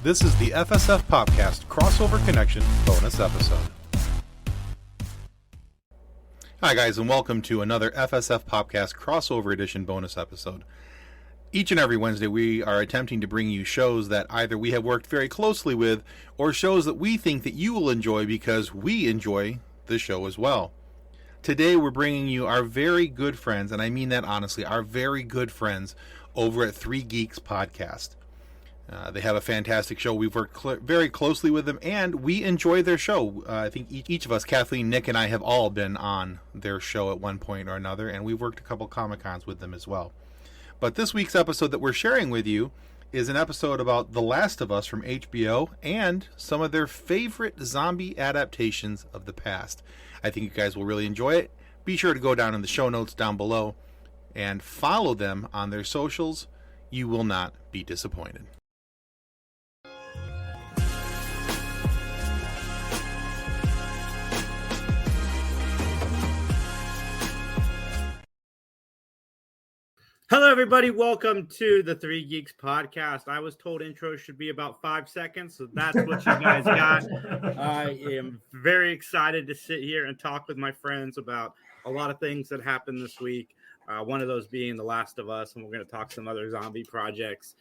This is the FSF PopCast Crossover Connection bonus episode. Hi guys, and welcome to another FSF PopCast Crossover Edition bonus episode. Each and every Wednesday we are attempting to bring you shows that either we have worked very closely with or shows that we think that you will enjoy because we enjoy the show as well. Today we're bringing you our very good friends, and I mean that honestly, our very good friends over at Geeks podcast. They have a fantastic show. We've worked very closely with them, and we enjoy their show. I think each of us, Kathleen, Nick, and I have all been on their show at one point or another, and we've worked a couple Comic-Cons with them as well. But this week's episode that we're sharing with you is an episode about The Last of Us from HBO and some of their favorite zombie adaptations of the past. I think you guys will really enjoy it. Be sure to go down in the show notes down below and follow them on their socials. You will not be disappointed. Hello, everybody. Welcome to the Three Geeks podcast. I was told intro should be about 5 seconds, so that's what you guys got. I am very excited to sit here and talk with my friends about a lot of things that happened this week. One of those being The Last of Us, and we're going to talk some other zombie projects.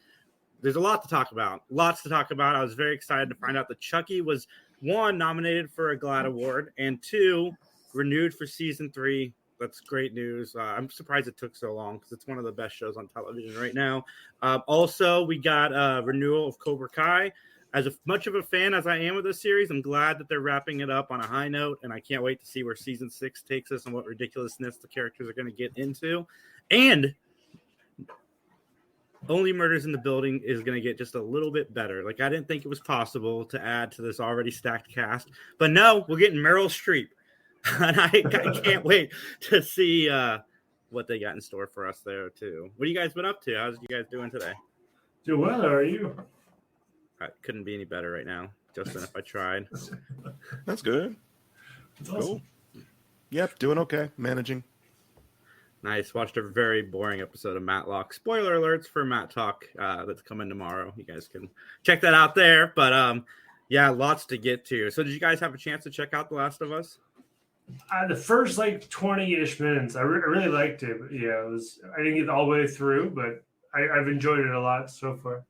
There's a lot to talk about. Lots to talk about. I was very excited to find out that Chucky was, 1, nominated for a GLAAD Award, and 2, renewed for season 3. That's great news. I'm surprised it took so long because it's one of the best shows on television right now. Also, we got a renewal of Cobra Kai. As much of a fan as I am of this series, I'm glad that they're wrapping it up on a high note, and I can't wait to see where season 6 takes us and what ridiculousness the characters are going to get into. And Only Murders in the Building is going to get just a little bit better. Like, I didn't think it was possible to add to this already stacked cast, but no, we're getting Meryl Streep. And I can't wait to see what they got in store for us there, too. What have you guys been up to? How's you guys doing today? Doing well. How are you? I couldn't be any better right now, Justin, if I tried. That's good. That's awesome. Cool. Yep, doing okay. Managing. Nice. Watched a very boring episode of Mattalk. Spoiler alerts for Mattalk that's coming tomorrow. You guys can check that out there. But, yeah, lots to get to. So did you guys have a chance to check out The Last of Us? The first 20-ish minutes, I really liked it. But yeah, I didn't get all the way through, but I've enjoyed it a lot so far.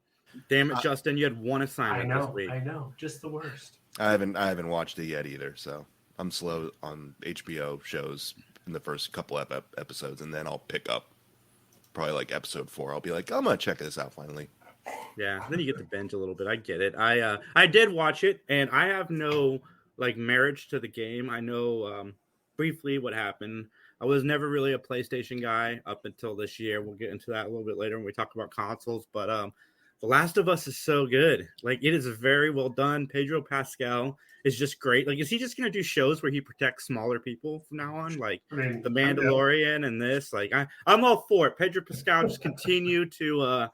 Damn it, Justin! You had one assignment this week. I know, just the worst. I haven't watched it yet either, so I'm slow on HBO shows in the first couple of episodes, and then I'll pick up probably like episode 4. I'll be like, I'm gonna check this out finally. Yeah, then you get to binge a little bit. I get it. I did watch it, and I have no marriage to the game. I know briefly what happened. I was never really a PlayStation guy up until this year. We'll get into that a little bit later when we talk about consoles. But The Last of Us is so good. It is very well done. Pedro Pascal is just great. Is he just going to do shows where he protects smaller people from now on? The Mandalorian and this? I'm all for it. Pedro Pascal just continue to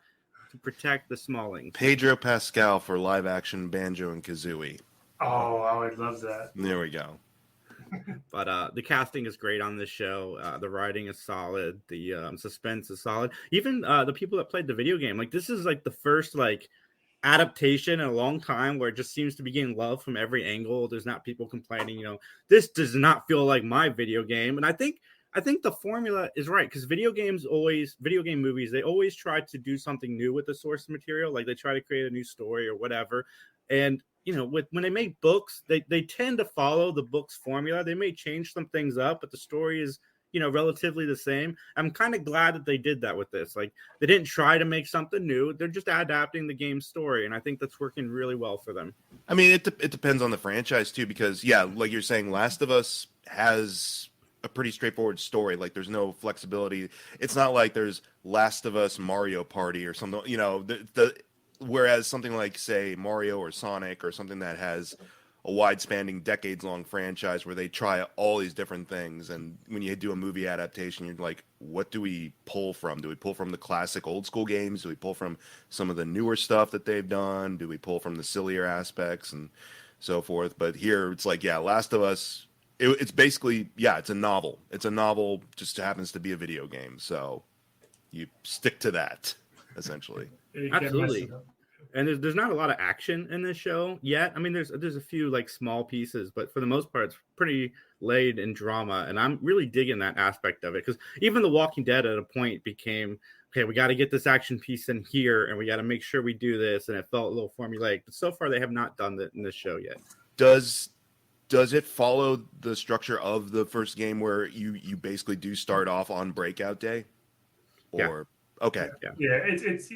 protect the smallings. Pedro Pascal for live action Banjo and Kazooie. Oh, I would love that. There we go. But the casting is great on this show. The writing is solid. The suspense is solid. Even the people that played the video game, this is the first adaptation in a long time where it just seems to be getting love from every angle. There's not people complaining, this does not feel like my video game. And I think the formula is right because video game movies, they always try to do something new with the source material. They try to create a new story or whatever. And when they make books, they tend to follow the book's formula. They may change some things up, but the story is, relatively the same. I'm kind of glad that they did that with this. They didn't try to make something new. They're just adapting the game's story, and I think that's working really well for them. I mean, it depends on the franchise, too, because, yeah, like you're saying, Last of Us has a pretty straightforward story. There's no flexibility. It's not like there's Last of Us Mario Party or something, whereas something like, say, Mario or Sonic or something that has a wide-spanning, decades-long franchise where they try all these different things, and when you do a movie adaptation, you're like, what do we pull from? Do we pull from the classic old-school games? Do we pull from some of the newer stuff that they've done? Do we pull from the sillier aspects and so forth? But here, it's Last of Us, it's basically, it's a novel. It's a novel, just happens to be a video game, so you stick to that, essentially. Absolutely. And there's not a lot of action in this show yet. I mean, there's a few like small pieces, but for the most part, it's pretty laid in drama. And I'm really digging that aspect of it, because even The Walking Dead at a point became, okay, we got to get this action piece in here, and we got to make sure we do this. And it felt a little formulaic, but so far they have not done that in this show yet. Does it follow the structure of the first game where you basically do start off on breakout day? Or Yeah. Okay. Yeah, it's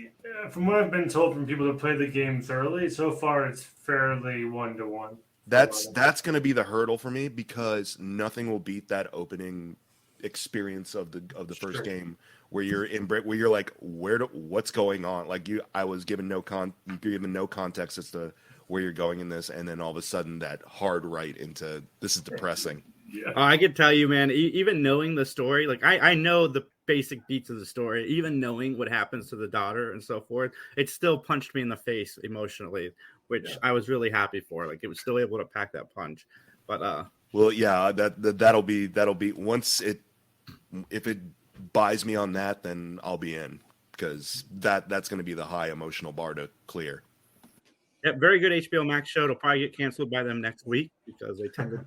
from what I've been told from people that play the game thoroughly, so far it's fairly 1-to-1. That's going to be the hurdle for me, because nothing will beat that opening experience of the first game where you're where you're like, what's going on? Like I was given no context as to where you're going in this, and then all of a sudden that hard right into this is depressing. Yeah. I can tell you, man, even knowing the story, like I know the basic beats of the story, even knowing what happens to the daughter and so forth, it still punched me in the face emotionally, which I was really happy for. Like, it was still able to pack that punch. But well, yeah, that'll be once if it buys me on that, then I'll be in, because that's going to be the high emotional bar to clear. yeah, very good HBO Max show. It'll probably get canceled by them next week because they tend to.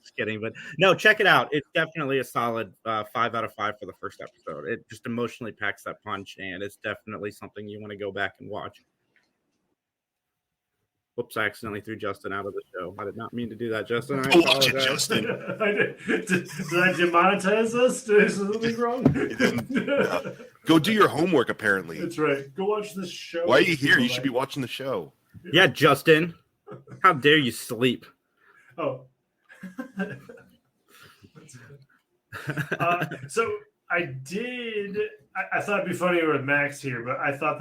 Just kidding, but no, check it out. It's definitely a solid 5 out of 5 for the first episode. It just emotionally packs that punch, and it's definitely something you want to go back and watch. Whoops, I accidentally threw Justin out of the show. I did not mean to do that, Justin. I Watch it, apologize. Justin. Did I demonetize us? Did I do something wrong? Go do your homework, apparently. That's right. Go watch this show. Why are you here? You should be watching the show. Yeah, Justin. How dare you sleep? Oh. So I thought it'd be funnier with Max here, but I thought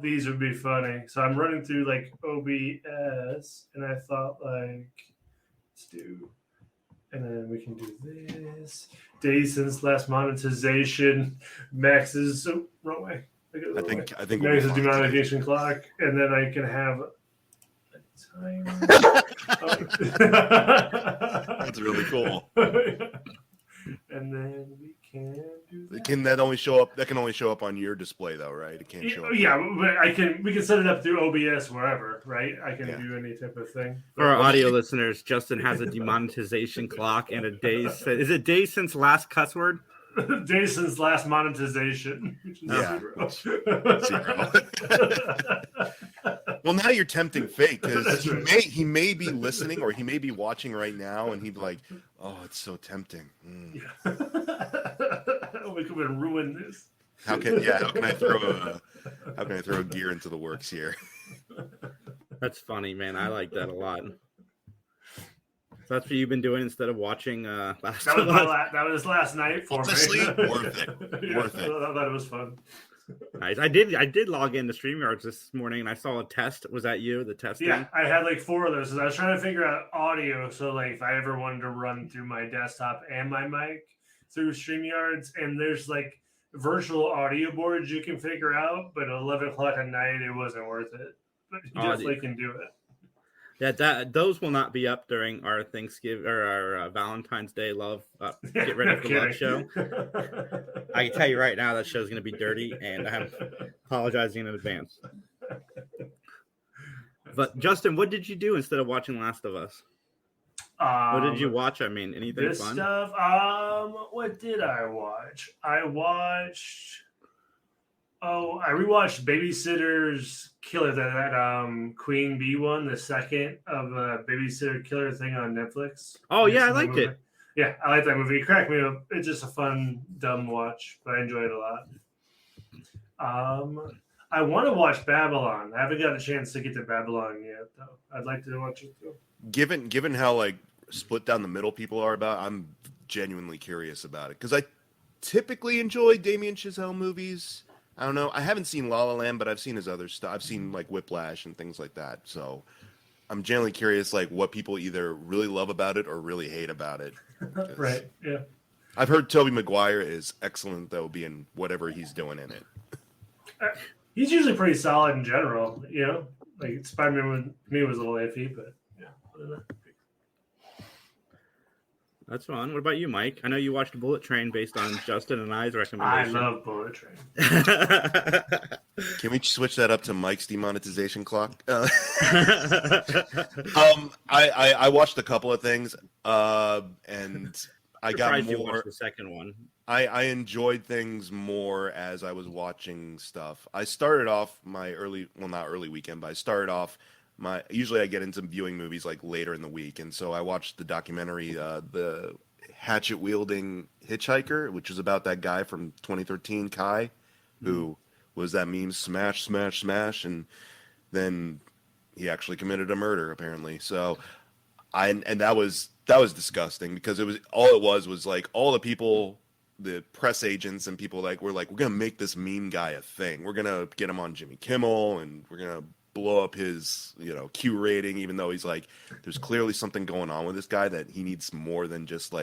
these would be funny. So I'm running through like OBS, and I thought like, let's do, and then we can do this. Days since last monetization. Max's wrong way. I think Max's demonetization clock, and then I can have a timer. That's really cool. And then we can do that. That can only show up on your display, though, right? It can't show up. Yeah, but we can set it up through OBS wherever, right? I can do any type of thing. For our audio listeners, Justin has a demonetization clock and a days. Is it days since last cuss word? Days since last monetization, which is 0. Well, now you're tempting fate, because he may be listening, or he may be watching right now, and he'd be like, "Oh, it's so tempting." Yeah. We could ruin this. How can I throw a gear into the works here? That's funny, man. I like that a lot. So that's what you've been doing instead of watching Last of Us? That was last night for Honestly, me. worth it. Worth it. I thought it was fun. Nice. I did log into StreamYards this morning, and I saw a test. Was that you, the testing? Yeah, I had like 4 of those. I was trying to figure out audio. So like if I ever wanted to run through my desktop and my mic through StreamYards, and there's like virtual audio boards you can figure out, but at 11 o'clock at night, it wasn't worth it. But you definitely can do it. Yeah, those will not be up during our Thanksgiving or our Valentine's Day love. Get ready for love show. I can tell you right now that show's going to be dirty, and I'm apologizing in advance. But Justin, what did you do instead of watching Last of Us? What did you watch? I mean, anything this fun? Stuff. What did I watch? I rewatched Babysitter's Killer, that Queen Bee one, the second of a Babysitter Killer thing on Netflix. Oh yeah, I liked it. Yeah, I like that movie. It cracked me up. It's just a fun, dumb watch, but I enjoy it a lot. I want to watch Babylon. I haven't got a chance to get to Babylon yet, though. I'd like to watch it too. Given how like split down the middle people are about, I'm genuinely curious about it, because I typically enjoy Damien Chazelle movies. I don't know. I haven't seen La La Land, but I've seen his other stuff. I've seen like Whiplash and things like that. So I'm genuinely curious, like what people either really love about it or really hate about it. Right. Yeah. I've heard Tobey Maguire is excellent, though, being whatever he's doing in it. He's usually pretty solid in general. You know, like Spider-Man with me was a little iffy, but yeah. That's fun. What about you, Mike? I know you watched Bullet Train based on Justin and I's recommendation. I love Bullet Train. Can we switch that up to Mike's demonetization clock? I watched a couple of things, and I got Surprised you more. watched the second one. I enjoyed things more as I was watching stuff. I started off my not early weekend, but I started off usually I get into viewing movies like later in the week, and so I watched the documentary, the hatchet wielding hitchhiker, which is about that guy from 2013, Kai, who was that meme smash, smash, smash, and then he actually committed a murder apparently. So and that was disgusting because it was like all the people, the press agents and people were like, we're gonna make this meme guy a thing. We're gonna get him on Jimmy Kimmel and we're gonna blow up his Q rating, even though he's like, there's clearly something going on with this guy that he needs more than just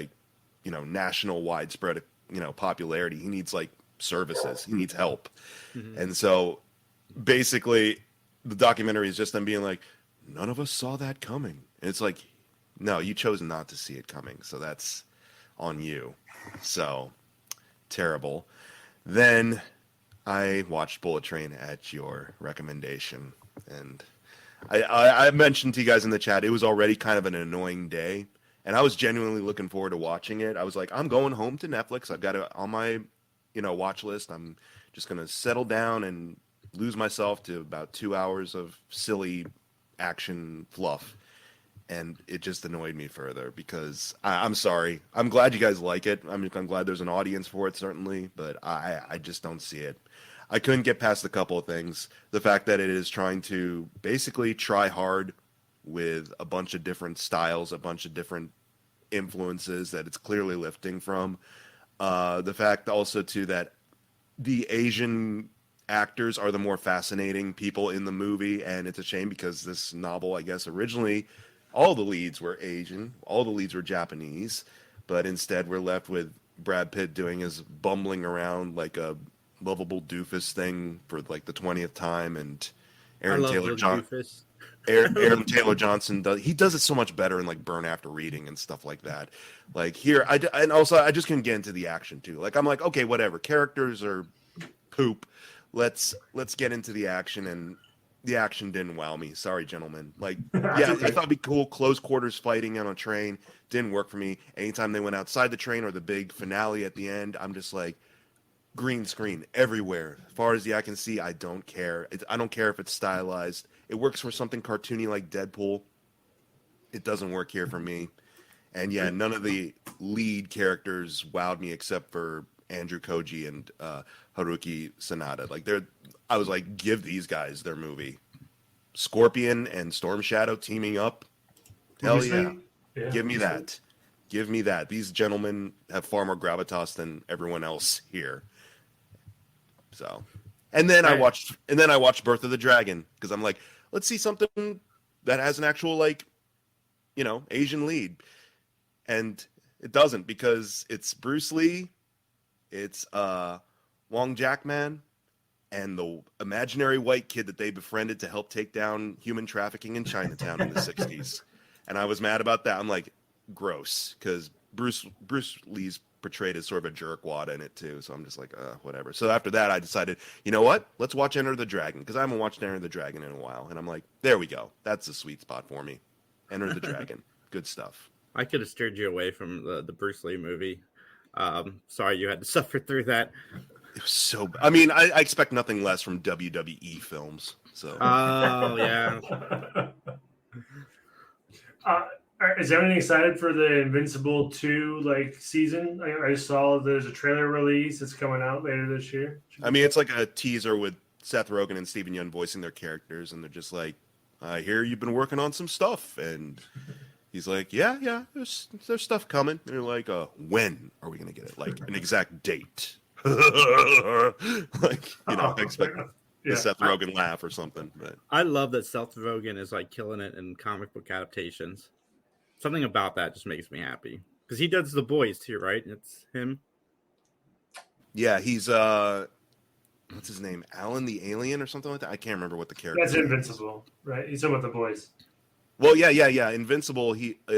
national widespread popularity. He needs services. He needs help. And so basically the documentary is just them being like, none of us saw that coming. And it's like, no, you chose not to see it coming, so that's on you. So terrible. Then I watched Bullet Train at your recommendation, and I mentioned to you guys in the chat, it was already kind of an annoying day, and I was genuinely looking forward to watching it. I was like, I'm going home to Netflix. I've got it on my watch list. I'm just going to settle down and lose myself to about 2 hours of silly action fluff. And it just annoyed me further because I'm sorry. I'm glad you guys like it. I'm glad there's an audience for it, certainly, but I just don't see it. I couldn't get past a couple of things. The fact that it is trying to basically try hard with a bunch of different styles, a bunch of different influences that it's clearly lifting from. The fact also, too, that the Asian actors are the more fascinating people in the movie, and it's a shame because this novel, I guess, originally all the leads were Asian, all the leads were Japanese, but instead we're left with Brad Pitt doing his bumbling around like a lovable doofus thing for the 20th time, and Aaron Taylor Johnson does it so much better in Burn After Reading and stuff like that. Here, and also I just couldn't get into the action too. I'm like, okay, whatever, characters are poop. Let's get into the action, and the action didn't wow me. Sorry, gentlemen. Yeah, I thought it'd be cool. Close quarters fighting on a train didn't work for me. Anytime they went outside the train or the big finale at the end, I'm just like, green screen everywhere. As far as the eye can see, I don't care. I don't care if it's stylized. It works for something cartoony like Deadpool. It doesn't work here for me. And yeah, none of the lead characters wowed me except for Andrew Koji and Haruki Sanada. I was like, give these guys their movie. Scorpion and Storm Shadow teaming up. Hell yeah. Give me that. Give me that. These gentlemen have far more gravitas than everyone else here. So, and then I watched Birth of the Dragon because I'm like, let's see something that has an actual Asian lead. And it doesn't, because it's Bruce Lee, it's Wong Jackman, and the imaginary white kid that they befriended to help take down human trafficking in Chinatown in the 60s. And I was mad about that. I'm like, gross, because Bruce Lee's portrayed as sort of a jerkwad in it too. So I'm just like, whatever. So after that, I decided, you know what? Let's watch Enter the Dragon, because I haven't watched Enter the Dragon in a while. And I'm like, there we go. That's a sweet spot for me. Enter the Dragon. Good stuff. I could have steered you away from the Bruce Lee movie. Sorry you had to suffer through that. It was so bad. I mean, I expect nothing less from WWE films. So. Oh, yeah. Is everyone excited for the Invincible 2 season? I saw there's a trailer release. It's coming out later this year. I mean, it's like a teaser with Seth Rogen and Steven Yeun voicing their characters, and they're just like, I hear you've been working on some stuff. And he's like, yeah, there's stuff coming. And they're like, when are we going to get it? An exact date. I expect the Seth Rogen laugh or something. But I love that Seth Rogen is killing it in comic book adaptations. Something about that just makes me happy, because he does The Boys too, right? It's him. Yeah, he's what's his name? Alan the Alien or something like that. I can't remember what the character. That's Invincible, right? He's talking about The Boys. Well, yeah. Invincible.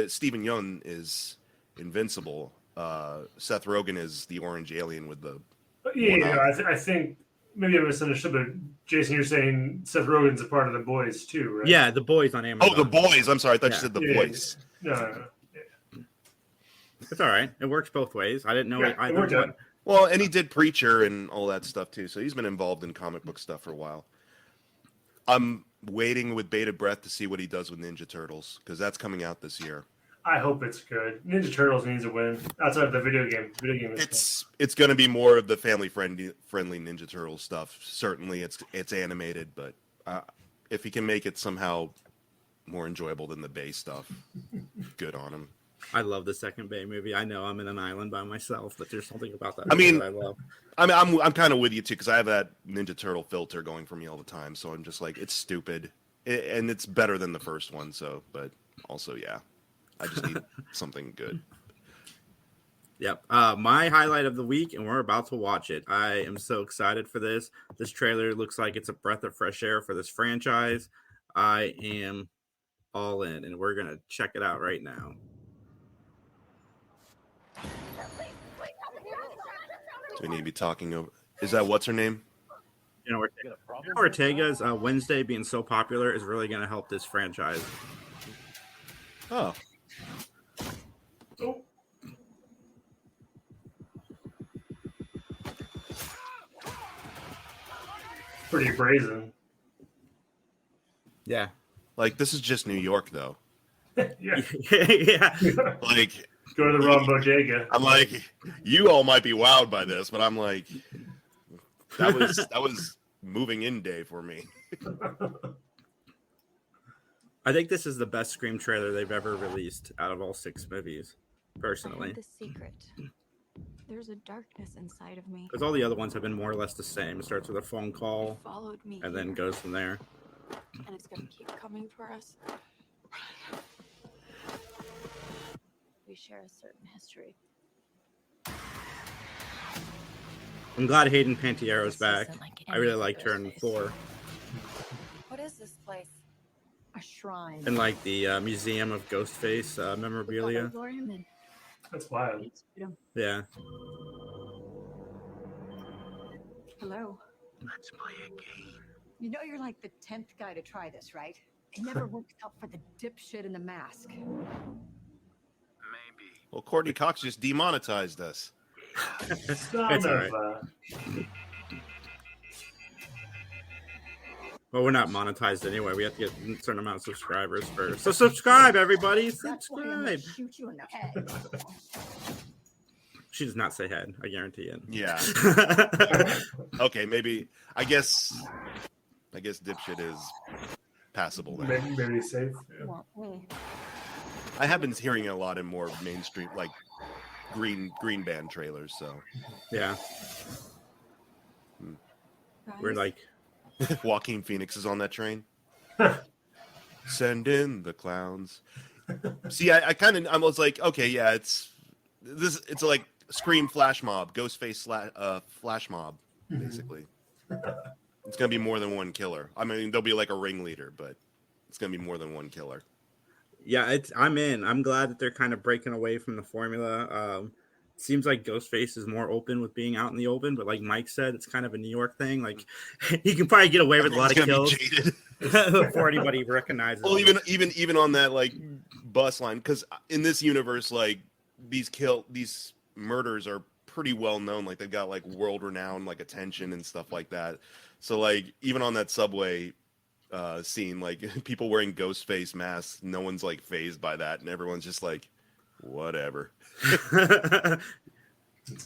Steven Yeun is Invincible. Seth Rogen is the orange alien with the. I think maybe I misunderstood, but Jason, you're saying Seth Rogen's a part of The Boys too, right? Yeah, The Boys on Amazon. Oh, The Boys. I'm sorry. I thought you Yeah. said The Voice. No. It's all right. It works both ways. I didn't know Yeah, it either worked one. out. Well, and he did Preacher and all that stuff too, so he's been involved in comic book stuff for a while. I'm waiting with bated breath to see what he does with Ninja Turtles, because that's coming out this year. I hope it's good. Ninja Turtles needs a win outside of the video game. Video game is It's going to be more of the family friendly Ninja Turtles stuff. Certainly, it's animated, but if he can make it somehow more enjoyable than the Bay stuff, good on him. I love the second Bay movie. I know I'm in an island by myself, but there's something about that. I mean, that I love. I'm kind of with you too, because I have that Ninja Turtle filter going for me all the time. So I'm just like, it's stupid, and it's better than the first one. So, but also, yeah, I just need something good. Yep. My highlight of the week, and we're about to watch it. I am so excited for this. This trailer looks like it's a breath of fresh air for this franchise. I am all in, and we're gonna check it out right now. So we need to be talking over. Is that what's her name? You know, Ortega's Wednesday being so popular is really going to help this franchise. Oh, Oh. Pretty brazen. Yeah. like this is just New York though. Yeah. Yeah. Like, Go to the wrong bodega. I'm like, you all might be wowed by this, but I'm like, that was moving in day for me. I think this is the best Scream trailer they've ever released out of all 6 movies, I personally. have the secret. There's a darkness inside of me. Because all the other ones have been more or less the same. It starts with a phone call It followed me and then here, goes from there. and it's gonna keep coming for us. We share a certain history. I'm glad Hayden Pantiero's This back. isn't like I really any liked her in Ghostface. 4. What is this place? A shrine. And like the Museum of Ghostface memorabilia. Lure him in. That's wild. Yeah. Hello. Let's play a game. You know you're like the 10th guy to try this, right? It never works out for the dipshit in the mask. Maybe. Well, Courtney Cox just demonetized us. Son It's all of right. Well, we're not monetized anyway. We have to get a certain amount of subscribers first. So subscribe, everybody. That's why I'm gonna Subscribe. shoot you in the head. She does not say head. I guarantee it. Yeah. Okay, maybe. I guess dipshit is passable. Then. Maybe safe. Yeah. Want me? I have been hearing a lot in more mainstream, like green band trailers. So Yeah. We're like, Joaquin Phoenix is on that train. Send in the clowns. See, I was like, okay, yeah, it's like Scream Flash Mob, Ghostface Flash Mob, basically. It's gonna be more than one killer. I mean, there'll be like a ringleader, but it's gonna be more than one killer. yeah, I'm in. I'm glad that they're kind of breaking away from the formula. Seems like Ghostface is more open with being out in the open, but like Mike said, it's kind of a New York thing. Like he can probably get away with a lot of It's gonna kills be jaded. before anybody recognizes Well, him. even on that like bus line, because in this universe, like these murders are pretty well known. Like they've got like world renowned like attention and stuff like that. So like even on that subway scene, like people wearing Ghostface masks, no one's like phased by that, and everyone's just like, whatever.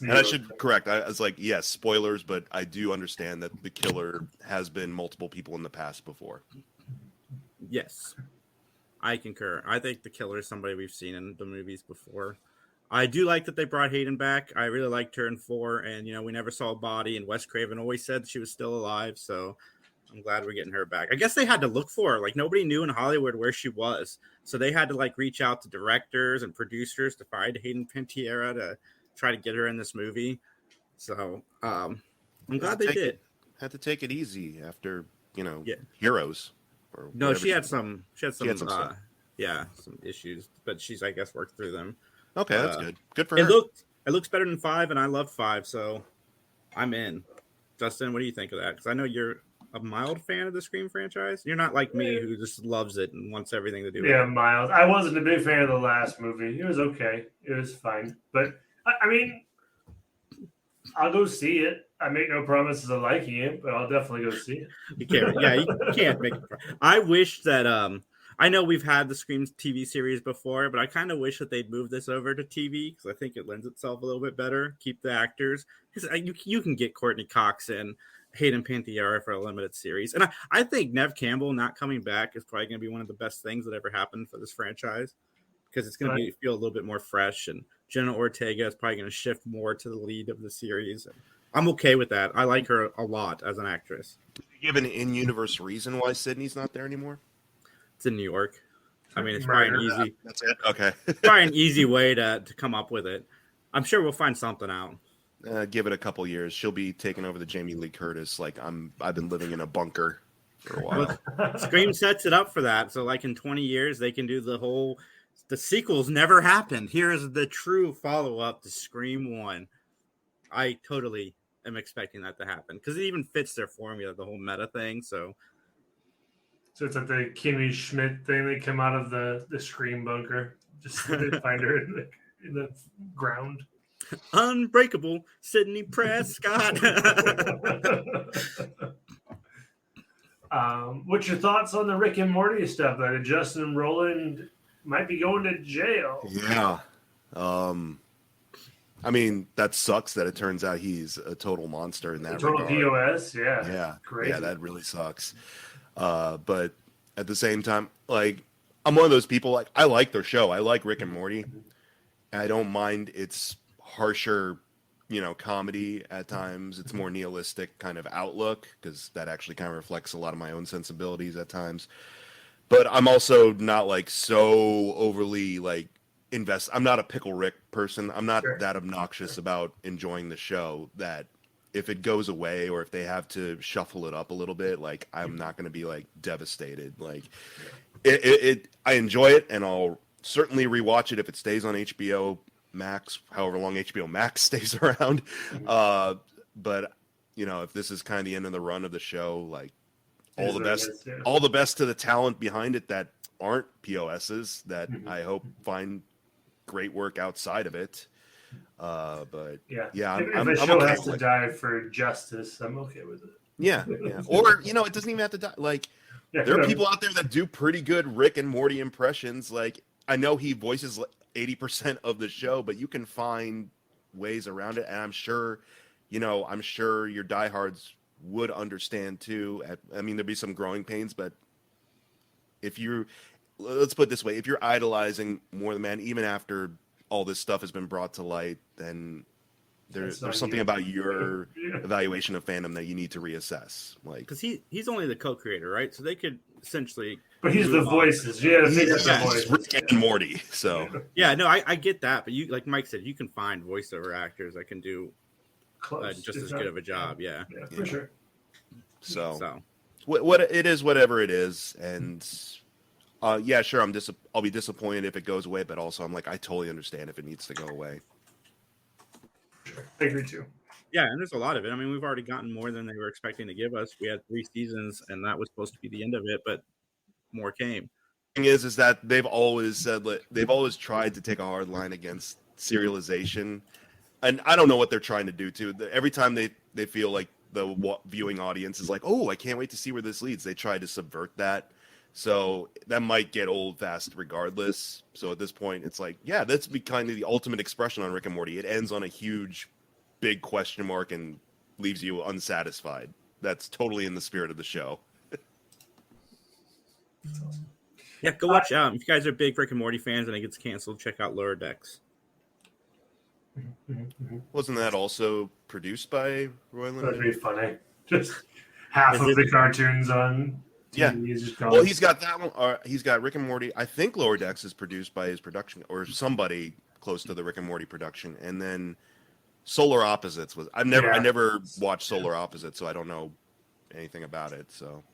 And I should correct. I was like, yes, spoilers, but I do understand that the killer has been multiple people in the past before. Yes, I concur. I think the killer is somebody we've seen in the movies before. I do like that they brought Hayden back. I really liked her in 4, and we never saw a body. And Wes Craven always said she was still alive, so I'm glad we're getting her back. I guess they had to look for her. Like nobody knew in Hollywood where she was, so they had to like reach out to directors and producers to find Hayden Panettiere to try to get her in this movie. So I'm glad they did. Had to take it easy after Yeah. Heroes. Or No, whatever she had some some stuff. some issues, but she's I guess worked through them. Okay, that's good. Good for It her. looks better than 5, and I love 5, so I'm in. Justin, what do you think of that? Because I know you're a mild fan of the Scream franchise. You're not like me who just loves it and wants everything to do with it. Yeah, mild. I wasn't a big fan of the last movie. It was okay. It was fine. But, I mean, I'll go see it. I make no promises of liking it, but I'll definitely go see it. You can't. Yeah, you can't make it. I wish that I know we've had the Scream TV series before, but I kind of wish that they'd move this over to TV because I think it lends itself a little bit better. Keep the actors because you can get Courtney Cox and Hayden Panettiere for a limited series, and I think Nev Campbell not coming back is probably going to be one of the best things that ever happened for this franchise because it's going to feel a little bit more fresh, and Jenna Ortega is probably going to shift more to the lead of the series. I'm okay with that. I like her a lot as an actress. Do you give an in-universe reason why Sydney's not there anymore? It's in New York. I mean, it's probably an easy. That's it. Okay. Probably an easy way to come up with it. I'm sure we'll find something out. Give it a couple years. She'll be taking over the Jamie Lee Curtis. Like I've been living in a bunker for a while. Well, Scream sets it up for that. So, like in 20 years, they can do the sequels never happened. Here's the true follow-up to Scream 1. I totally am expecting that to happen because it even fits their formula, the whole meta thing. So it's like the Kimmy Schmidt thing. They come out of the Scream bunker. Just they find her in the ground. Unbreakable Sydney Prescott. What's your thoughts on the Rick and Morty stuff? That Justin Roiland might be going to jail. Yeah. I mean, that sucks that it turns out he's a total monster in that total regard. POS, yeah. Yeah. Crazy. Yeah, that really sucks. But at the same time, like, I'm one of those people, like, I like their show. I like Rick and Morty. I don't mind its harsher, comedy at times. It's more nihilistic kind of outlook because that actually kind of reflects a lot of my own sensibilities at times. But I'm also not, like, so overly, like, I'm not a Pickle Rick person. I'm not that obnoxious about enjoying the show that if it goes away or if they have to shuffle it up a little bit, like I'm not going to be like devastated. Like I enjoy it and I'll certainly rewatch it if it stays on HBO Max, however long HBO Max stays around. But if this is kind of the end of the run of the show, like all the best to the talent behind it that aren't POSs that I hope find great work outside of it. But yeah, I'm show okay has to die for justice, I'm okay with it. Yeah. Or it doesn't even have to die. Like there are people out there that do pretty good Rick and Morty impressions. Like I know he voices 80% of the show, but you can find ways around it, and I'm sure your diehards would understand too. I mean, there'd be some growing pains, but let's put it this way, if you're idolizing more the man, even after all this stuff has been brought to light, then there's something about your evaluation of fandom that you need to reassess. Like, because he's only the co-creator, right? So they could essentially. But he's the voices, he's Rick and Morty. So yeah, no, I get that, but you, like Mike said, you can find voiceover actors that can do just as good of a job. Yeah, for sure. So what it is, whatever it is, and. Yeah, sure. I'll be disappointed if it goes away, but also I'm like, I totally understand if it needs to go away. Sure. I agree too. Yeah, and there's a lot of it. I mean, we've already gotten more than they were expecting to give us. We had 3 seasons, and that was supposed to be the end of it, but more came. The thing is that they've always tried to take a hard line against serialization, and I don't know what they're trying to do too. Every time they feel like the viewing audience is like, oh, I can't wait to see where this leads, they try to subvert that. So that might get old fast regardless. So at this point, it's like, yeah, that's be kind of the ultimate expression on Rick and Morty. It ends on a huge, big question mark and leaves you unsatisfied. That's totally in the spirit of the show. Yeah, go watch. If you guys are big Rick and Morty fans and it gets canceled, check out Lower Decks. Wasn't that also produced by Roiland? That'd be funny. Just half of the cartoons on. Yeah, well, he's got that one. He's got Rick and Morty. I think Lower Decks is produced by his production or somebody close to the Rick and Morty production, and then Solar Opposites was. I never watched Solar Opposites, so I don't know anything about it. So,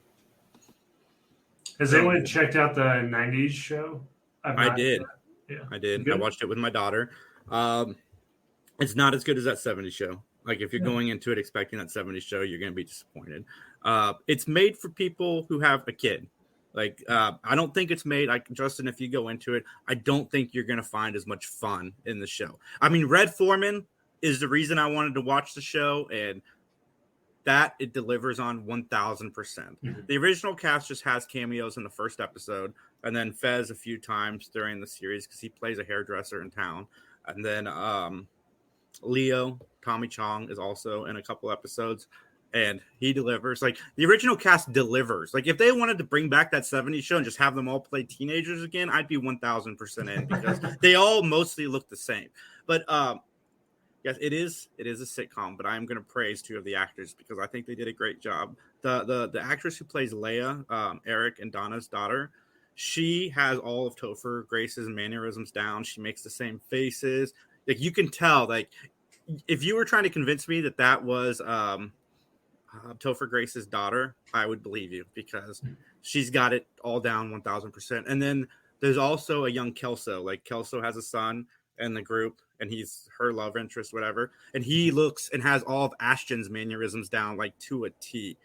has anyone checked out the '90s show? I did. Yeah, I did. Good. I watched it with my daughter. It's not as good as that '70s show. Like if you're going into it expecting that 70s show, you're going to be disappointed. It's made for people who have a kid. Like I don't think it's made like Justin. If you go into it, I don't think you're going to find as much fun in the show. I mean, Red Foreman is the reason I wanted to watch the show, and that it delivers on 1000%. The original cast just has cameos in the first episode, and then Fez a few times during the series because he plays a hairdresser in town, and then Leo Tommy Chong is also in a couple episodes, and he delivers. Like the original cast delivers. Like if they wanted to bring back that 70s show and just have them all play teenagers again, I'd be 1000% in because they all mostly look the same. But yes, it is a sitcom, but I'm going to praise two of the actors because I think they did a great job. The actress who plays Leia, Eric and Donna's daughter, she has all of Topher Grace's mannerisms down. She makes the same faces. Like you can tell, like if you were trying to convince me that was Topher Grace's daughter, I would believe you because she's got it all down 1000%. And then there's also a young Kelso. Like Kelso has a son in the group, and he's her love interest, whatever. And he looks and has all of Ashton's mannerisms down like to a T.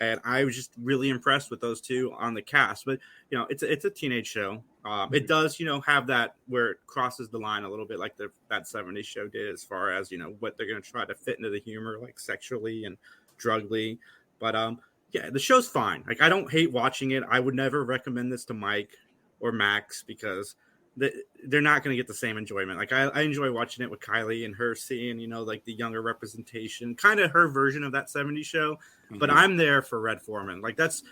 And I was just really impressed with those two on the cast. But it's a teenage show. It does have that where it crosses the line a little bit, like that 70s show did, as far as what they're going to try to fit into the humor, like sexually and drugly. But yeah, the show's fine. Like I don't hate watching it. I would never recommend this to Mike or Max because they're not going to get the same enjoyment. Like I enjoy watching it with Kylie and her seeing, like the younger representation, kind of her version of that 70s show. But I'm there for Red Foreman. Like that's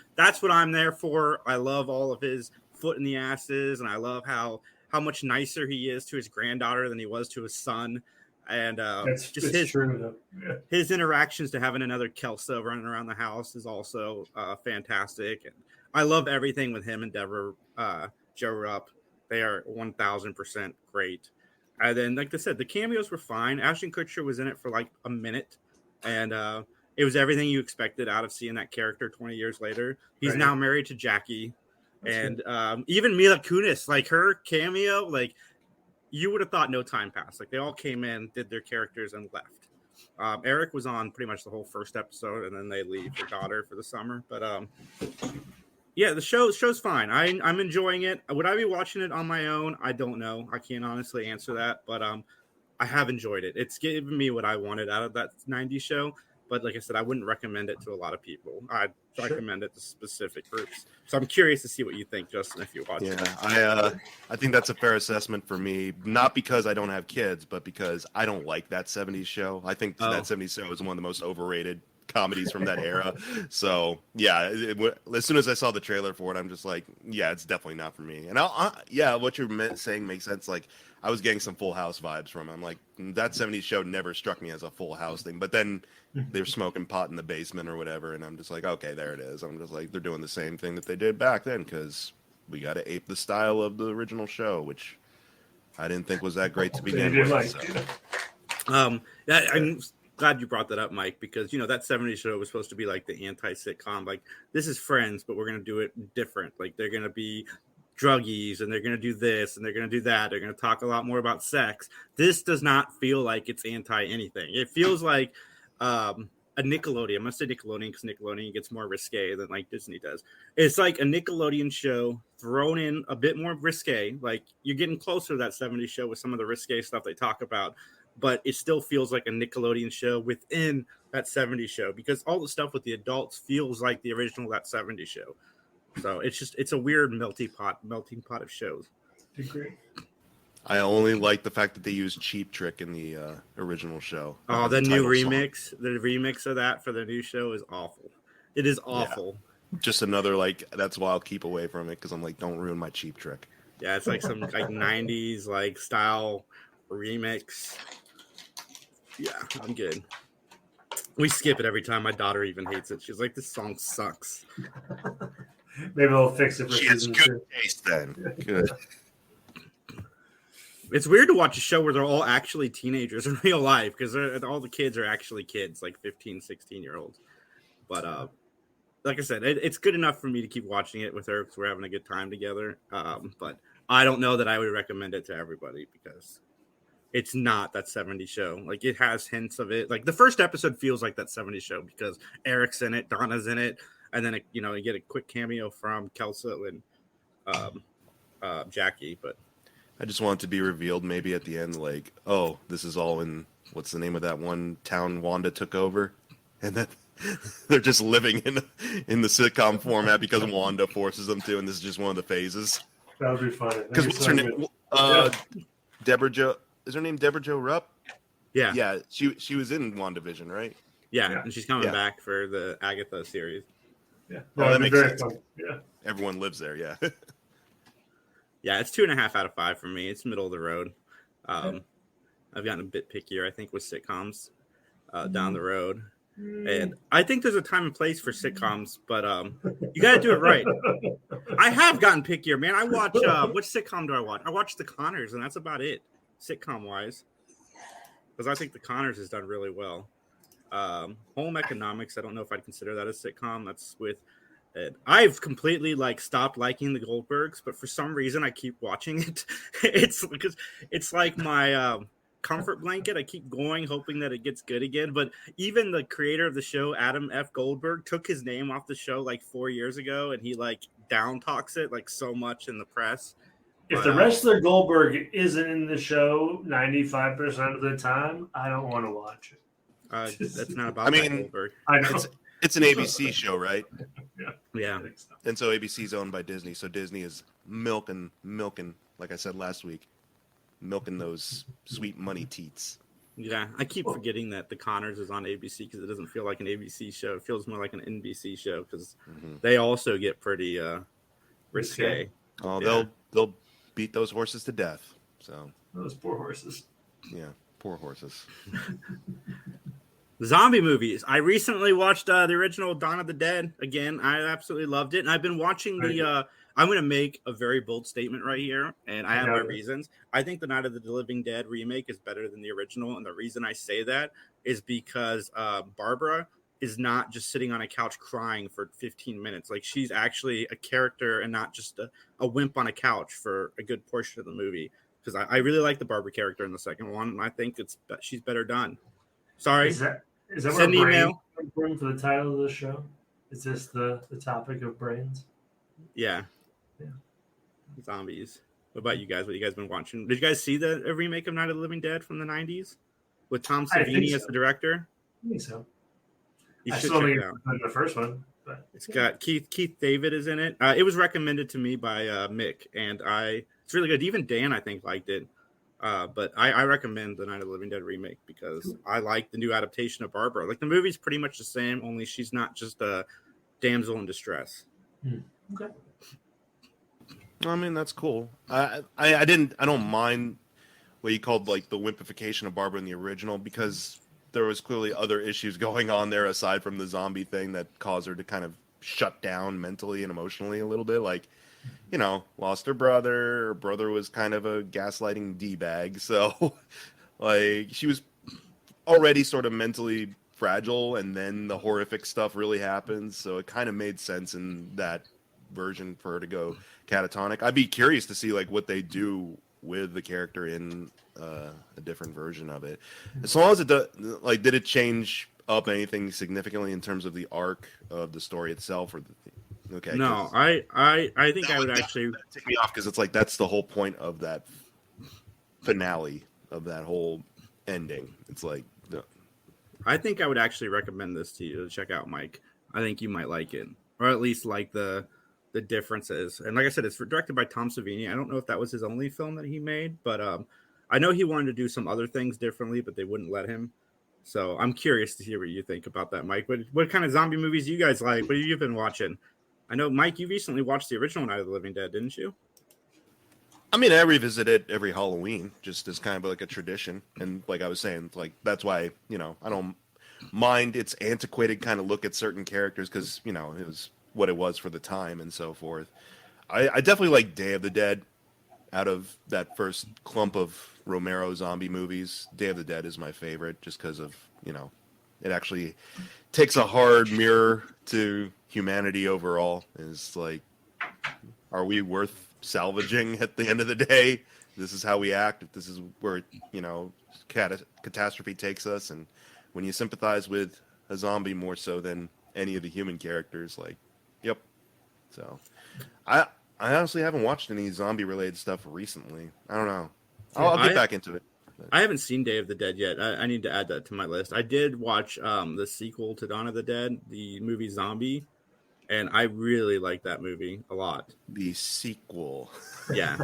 what I'm there for. I love all of his foot in the asses, and I love how much nicer he is to his granddaughter than he was to his son. And just his interactions to having another Kelso running around the house is also fantastic. And I love everything with him and Deborah Joe Rupp. They are 1000% great. And then, like I said, the cameos were fine. Ashton Kutcher was in it for like a minute, and it was everything you expected out of seeing that character 20 years later. He's now married to Jackie. That's and even Mila Kunis, like her cameo, like you would have thought no time passed. Like they all came in, did their characters, and left. Eric was on pretty much the whole first episode, and then they leave their daughter for the summer. But yeah, the show's fine. I'm enjoying it. Would I be watching it on my own? I don't know. I can't honestly answer that, but I have enjoyed it. It's given me what I wanted out of that 90s show. But like I said, I wouldn't recommend it to a lot of people. I'd recommend it to specific groups. So I'm curious to see what you think, Justin, if you watch it. Yeah, I think that's a fair assessment for me. Not because I don't have kids, but because I don't like that 70s show. I think that 70s show is one of the most overrated comedies from that era. So yeah, as soon as I saw the trailer for it, I'm just like, yeah, it's definitely not for me. And what you're saying makes sense. Like I was getting some Full House vibes from it. I'm like, that 70s show never struck me as a Full House thing. But then they're smoking pot in the basement or whatever, and I'm just like, okay, there it is. I'm just like, they're doing the same thing that they did back then because we got to ape the style of the original show, which I didn't think was that great to begin with. I'm glad you brought that up, Mike, because that 70s show was supposed to be like the anti-sitcom. Like this is Friends, but we're gonna do it different. Like they're gonna be druggies, and they're gonna do this, and they're gonna do that. They're gonna talk a lot more about sex. This does not feel like it's anti anything. It feels like a Nickelodeon. I must say Nickelodeon because Nickelodeon gets more risque than like Disney does. It's like a Nickelodeon show thrown in a bit more risque. Like you're getting closer to that 70s show with some of the risque stuff they talk about, but it still feels like a Nickelodeon show within that 70s show because all the stuff with the adults feels like the original that 70s show. So it's a weird melting pot of shows. I only like the fact that they used Cheap Trick in the original show. Oh, the new remix, the remix of that for the new show is awful. It is awful. Yeah. Just another that's why I'll keep away from it because I'm like, don't ruin my Cheap Trick. Yeah, it's like some like 90s like style remix. Yeah, I'm good. We skip it every time. My daughter even hates it. She's like, this song sucks. Maybe they'll fix it for she has season good 2. taste then. Good. It's weird to watch a show where they're all actually teenagers in real life because all the kids are actually kids, like 15, 16-year-olds. But like I said, it's good enough for me to keep watching it with her because we're having a good time together. But I don't know that I would recommend it to everybody because it's not that 70s show. Like, it has hints of it. Like, the first episode feels like that 70s show because Eric's in it, Donna's in it, and then you get a quick cameo from Kelso and Jackie. But I just want it to be revealed maybe at the end, like, oh, this is all in what's the name of that one town Wanda took over, and that they're just living in the sitcom format because Wanda forces them to, and this is just one of the phases. That would be funny. Because what's her name? Deborah Jo. Is her name Deborah Jo Rupp? yeah, Yeah, she was in WandaVision, right? yeah, and she's coming Yeah. back for the Agatha series. Yeah. Oh, that makes sense. Fun. Yeah. Everyone lives there, yeah. Yeah, it's 2.5 out of 5 for me. It's middle of the road. I've gotten a bit pickier, I think, with sitcoms down the road. And I think there's a time and place for sitcoms, but you got to do it right. I have gotten pickier, man. I watch, which sitcom do I watch? I watch The Connors, and that's about it, sitcom-wise. Because I think The Connors has done really well. Home Economics, I don't know if I'd consider that a sitcom. That's with... I've completely stopped liking the Goldbergs, but for some reason I keep watching it. It's because it's like my comfort blanket. I keep going, hoping that it gets good again. But even the creator of the show, Adam F. Goldberg, took his name off the show 4 years ago, and he down talks it so much in the press. If the wrestler Goldberg isn't in the show 95% of the time, I don't want to watch it. That's not about Goldberg. I know. It's an ABC show, right? Yeah. And so ABC is owned by Disney. So Disney is milking, like I said last week, milking those sweet money teats. Yeah, I keep forgetting that The Connors is on ABC because it doesn't feel like an ABC show. It feels more like an NBC show because they also get pretty risque. Oh, yeah. They'll beat those horses to death. So those poor horses. Yeah, poor horses. Zombie movies. I recently watched the original Dawn of the Dead again. I absolutely loved it, and I've been watching the. I'm going to make a very bold statement right here, and I have my reasons. I think the Night of the Living Dead remake is better than the original, and the reason I say that is because Barbara is not just sitting on a couch crying for 15 minutes. She's actually a character and not just a wimp on a couch for a good portion of the movie. Because I really like the Barbara character in the second one, and I think she's better done. Sorry. Is that Send what email for the title of the show? Is this the topic of brains? Yeah. Zombies. What about you guys? What you guys been watching? Did you guys see the remake of Night of the Living Dead from the 90s with Tom Savini as the director? I think so. You I should still check need it out. the first one. But It's got Keith David is in it. It was recommended to me by Mick, and it's really good. Even Dan, I think, liked it. But I recommend the Night of the Living Dead remake because I like the new adaptation of Barbara. The movie's pretty much the same, only she's not just a damsel in distress. Okay. I mean, that's cool. I don't mind what you called the wimpification of Barbara in the original because there was clearly other issues going on there aside from the zombie thing that caused her to kind of shut down mentally and emotionally a little bit. Lost her brother. Her brother was kind of a gaslighting D-bag. So, she was already sort of mentally fragile, and then the horrific stuff really happens. So it kind of made sense in that version for her to go catatonic. I'd be curious to see what they do with the character in a different version of it. As long as it does, did it change up anything significantly in terms of the arc of the story itself, or okay? No, I think I would actually take me off because it's that's the whole point of that finale of that whole ending. It's no. I think I would actually recommend this to you to check out, Mike. I think you might like it, or at least like the differences. And like I said, it's directed by Tom Savini. I don't know if that was his only film that he made, but I know he wanted to do some other things differently, but they wouldn't let him. So I'm curious to hear what you think about that, Mike. What kind of zombie movies do you guys like? What have you been watching? I know, Mike, you recently watched the original Night of the Living Dead, didn't you? I mean, I revisit it every Halloween, just as kind of a tradition. And like I was saying, that's why, I don't mind its antiquated kind of look at certain characters because, it was what it was for the time and so forth. I definitely like Day of the Dead. Out of that first clump of Romero zombie movies, Day of the Dead is my favorite just because of, it actually takes a hard mirror to humanity overall. It's are we worth salvaging at the end of the day? this is how we act. If this is where, you know, catastrophe takes us. And when you sympathize with a zombie more so than any of the human characters, like, yep. So I honestly haven't watched any zombie related stuff recently. I don't know. I'll get back into it. I haven't seen Day of the Dead yet. I need to add that to my list. I did watch the sequel to Dawn of the Dead, the movie Zombie, and I really like that movie a lot. The sequel. Yeah.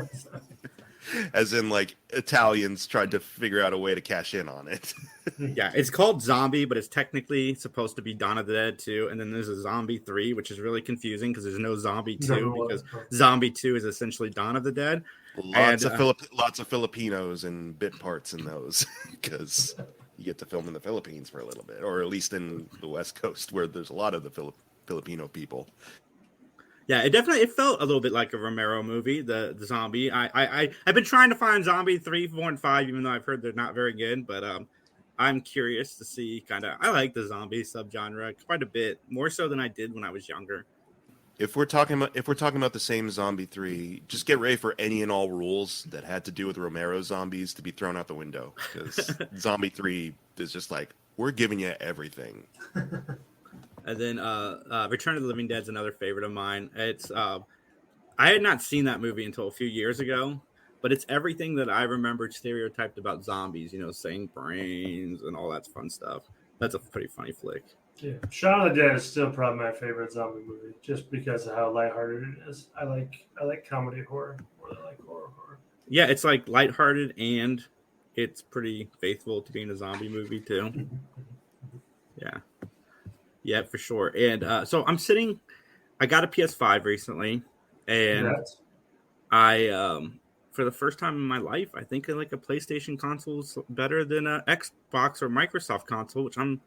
As in, like, Italians tried to figure out a way to cash in on it. Yeah, it's called Zombie, but it's technically supposed to be Dawn of the Dead 2, and then there's a Zombie 3, which is really confusing because there's no Zombie 2, because Zombie 2 is essentially Dawn of the Dead. Lots of Filipinos and bit parts in those, because you get to film in the Philippines for a little bit, or at least in the West Coast where there's a lot of the Filipino people. Yeah, it felt a little bit like a Romero movie, the Zombie. I've been trying to find Zombie 3, 4, and 5, even though I've heard they're not very good, but I'm curious to see I like the zombie subgenre quite a bit, more so than I did when I was younger. If we're talking about the same Zombie 3, just get ready for any and all rules that had to do with Romero zombies to be thrown out the window, because Zombie 3 is just like, we're giving you everything. And then Return of the Living Dead is another favorite of mine. It's I had not seen that movie until a few years ago, but it's everything that I remembered stereotyped about zombies, you know, saying brains and all that fun stuff. That's a pretty funny flick. Yeah, Shaun of the Dead is still probably my favorite zombie movie, just because of how lighthearted it is. I like comedy horror more than I like horror. Yeah, it's like lighthearted and it's pretty faithful to being a zombie movie too. Yeah, for sure. And so I got a PS5 recently, and I for the first time in my life, I think like a PlayStation console is better than an Xbox or Microsoft console, which I'm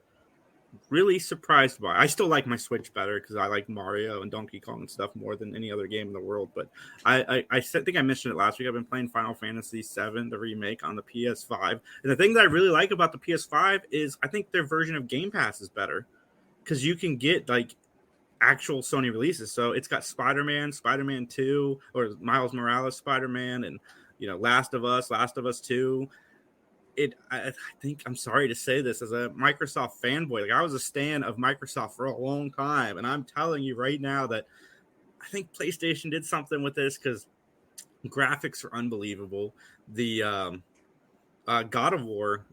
really surprised by. I still like my Switch better because I like Mario and Donkey Kong and stuff more than any other game in the world. But I think I mentioned it last week. I've been playing Final Fantasy VII, the remake, on the PS5. And the thing that I really like about the PS5 is I think their version of Game Pass is better because you can get like actual Sony releases. So it's got Spider-Man 2, or Miles Morales Spider-Man, and you know, Last of Us 2. I think, I'm sorry to say this as a Microsoft fanboy, like I was a stan of Microsoft for a long time, and I'm telling you right now that I think PlayStation did something with this because graphics are unbelievable. The God of War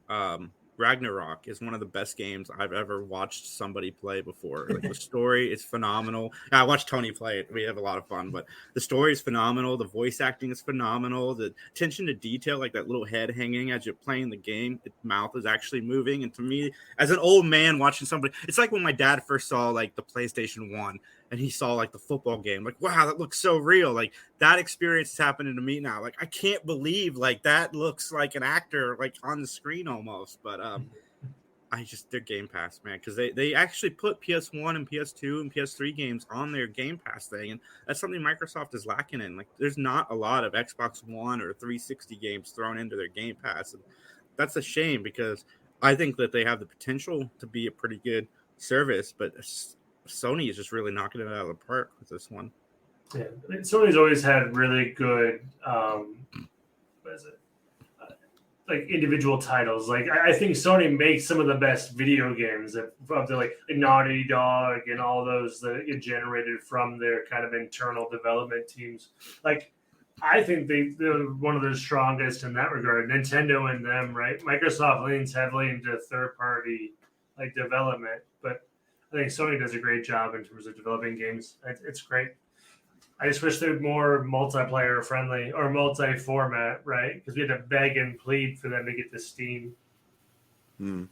Ragnarok is one of the best games I've ever watched somebody play before. Like, the story is phenomenal. I watched Tony play it. We have a lot of fun, but the story is phenomenal. The voice acting is phenomenal. The attention to detail, like that little head hanging as you're playing the game, the mouth is actually moving. And to me, as an old man watching somebody, it's like when my dad first saw like the PlayStation 1 and he saw like the football game, like, wow, that looks so real. Like, that experience is happening to me now. Like, I can't believe like that looks like an actor like on the screen almost. But they're Game Pass, man, because they actually put PS1 and PS2 and PS3 games on their Game Pass thing, and that's something Microsoft is lacking in. Like, there's not a lot of Xbox One or 360 games thrown into their Game Pass, and that's a shame because I think that they have the potential to be a pretty good service, but Sony is just really knocking it out of the park with this one. Yeah, Sony's always had really good, like individual titles. Like, I think Sony makes some of the best video games that from the like Naughty Dog and all those that get generated from their kind of internal development teams. Like, I think they're one of the strongest in that regard. Nintendo and them, right? Microsoft leans heavily into third-party like development, but I think Sony does a great job in terms of developing games. It's great. I just wish they're more multiplayer friendly or multi-format, right? Because we had to beg and plead for them to get to Steam. Well,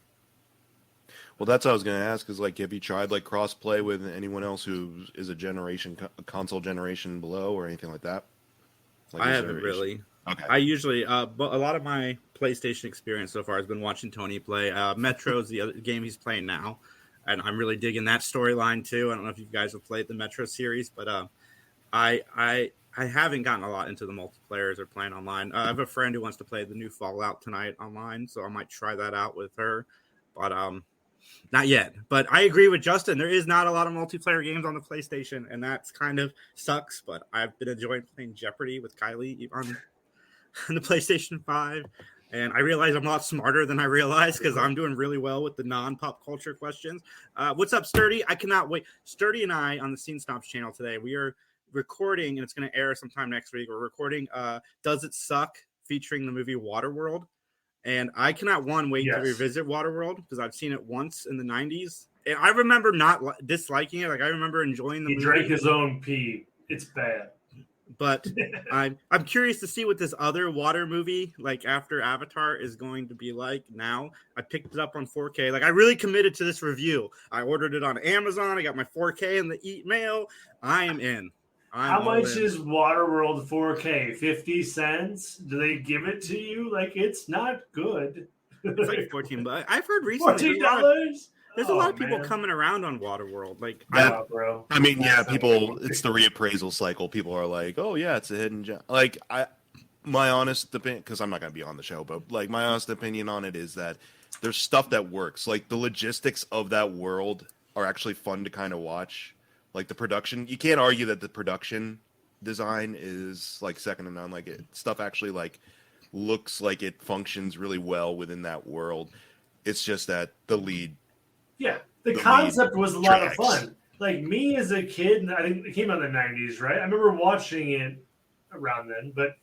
that's what I was going to ask. Is like, have you tried like cross-play with anyone else who is a console generation below or anything like that? Like, I haven't really. Okay. I usually, but a lot of my PlayStation experience so far has been watching Tony play. Metro is the other game he's playing now, and I'm really digging that storyline too. I don't know if you guys have played the Metro series, but I haven't gotten a lot into the multiplayers or playing online. I have a friend who wants to play the new Fallout tonight online, so I might try that out with her. But not yet. But I agree with Justin. There is not a lot of multiplayer games on the PlayStation, and that's kind of sucks. But I've been enjoying playing Jeopardy with Kylie on the PlayStation 5. And I realize I'm a lot smarter than I realized because I'm doing really well with the non-pop culture questions. What's up, Sturdy? I cannot wait. Sturdy and I on the Scene Stomps channel today, we are recording, and it's going to air sometime next week. We're recording Does It Suck? Featuring the movie Waterworld. And I cannot wait to revisit Waterworld because I've seen it once in the 90s. And I remember not disliking it. Like, I remember enjoying the movie. He drank his own pee. It's bad. But I'm curious to see what this other water movie, like after Avatar, is going to be like now. I picked it up on 4K. Like, I really committed to this review. I ordered it on Amazon. I got my 4K in the mail. I am in. How much is Waterworld 4K? 50 cents? Do they give it to you? Like, it's not good. It's like $14. I've heard recently $14? There's a lot of people coming around on Waterworld. Like, bro. I mean, yeah, people. It's the reappraisal cycle. People are like, "Oh yeah, it's a hidden gem." Like, my honest opinion, because I'm not gonna be on the show, but like my honest opinion on it is that there's stuff that works. Like the logistics of that world are actually fun to kind of watch. Like the production, you can't argue that the production design is like second to none. Like stuff actually like looks like it functions really well within that world. It's just that the lead. Yeah, the concept was a lot of fun. Like me as a kid, I think it came out in the 90s, right? I remember watching it around then, but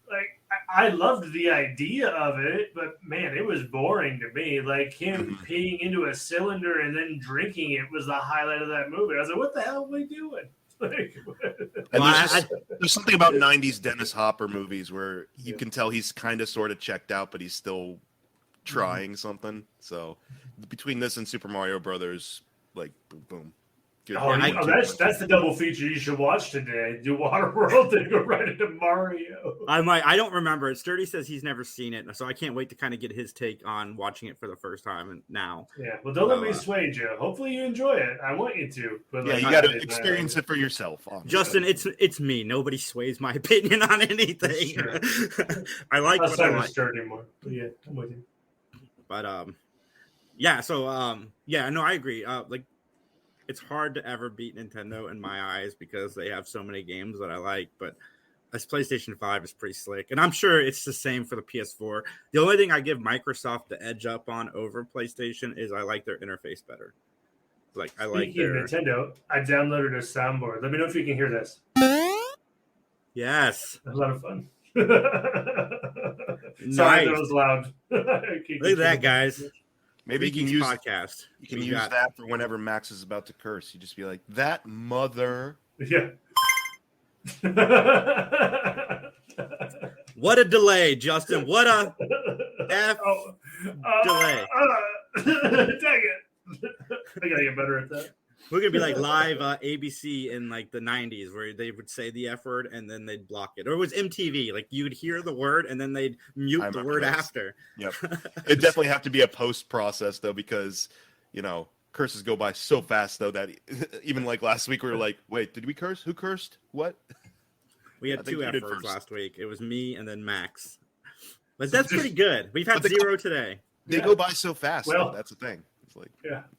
like I loved the idea of it, but man, it was boring to me. Like him peeing into a cylinder and then drinking it was the highlight of that movie. I was like, what the hell are we doing? Like, and there's something about 90s Dennis Hopper movies where you can tell he's kind of sort of checked out, but he's still trying something. So between this and Super Mario Brothers, like boom, boom. Good. That's the double feature you should watch today. Do Waterworld and go right into Mario. I don't remember it. Sturdy says he's never seen it, so I can't wait to kind of get his take on watching it for the first time and now. Yeah, well, don't let me sway you. Hopefully you enjoy it. I want you to. But yeah, you got to experience it for yourself. Honestly. Justin, it's me. Nobody sways my opinion on anything. Sure. I like what I like. Sturdy more. But yeah, I'm with you. But yeah. So yeah, no, I agree. Like. It's hard to ever beat Nintendo in my eyes because they have so many games that I like, but this PlayStation 5 is pretty slick. And I'm sure it's the same for the PS4. The only thing I give Microsoft the edge up on over PlayStation is I like their interface better. Like I like their Nintendo. I downloaded a soundboard. Let me know if you can hear this. Yes. A lot of fun. Nice. Sorry, that was loud. Look at that, guys. Maybe you can use podcast. You can use that for whenever Max is about to curse. You just be like, "That mother." Yeah. What a delay, Justin. What a delay. Dang it. I gotta get better at that. We're gonna be like live ABC in like the 90s where they would say the F word and then they'd block it. Or it was MTV, like you would hear the word and then they'd mute the word after. Yep. It definitely have to be a post process though, because curses go by so fast though that even like last week we were like, wait, did we curse? Who cursed? What? We had 2 F words last week. It was me and then Max. But that's pretty good. We've had 0 today. They go by so fast. Well, that's the thing. It's like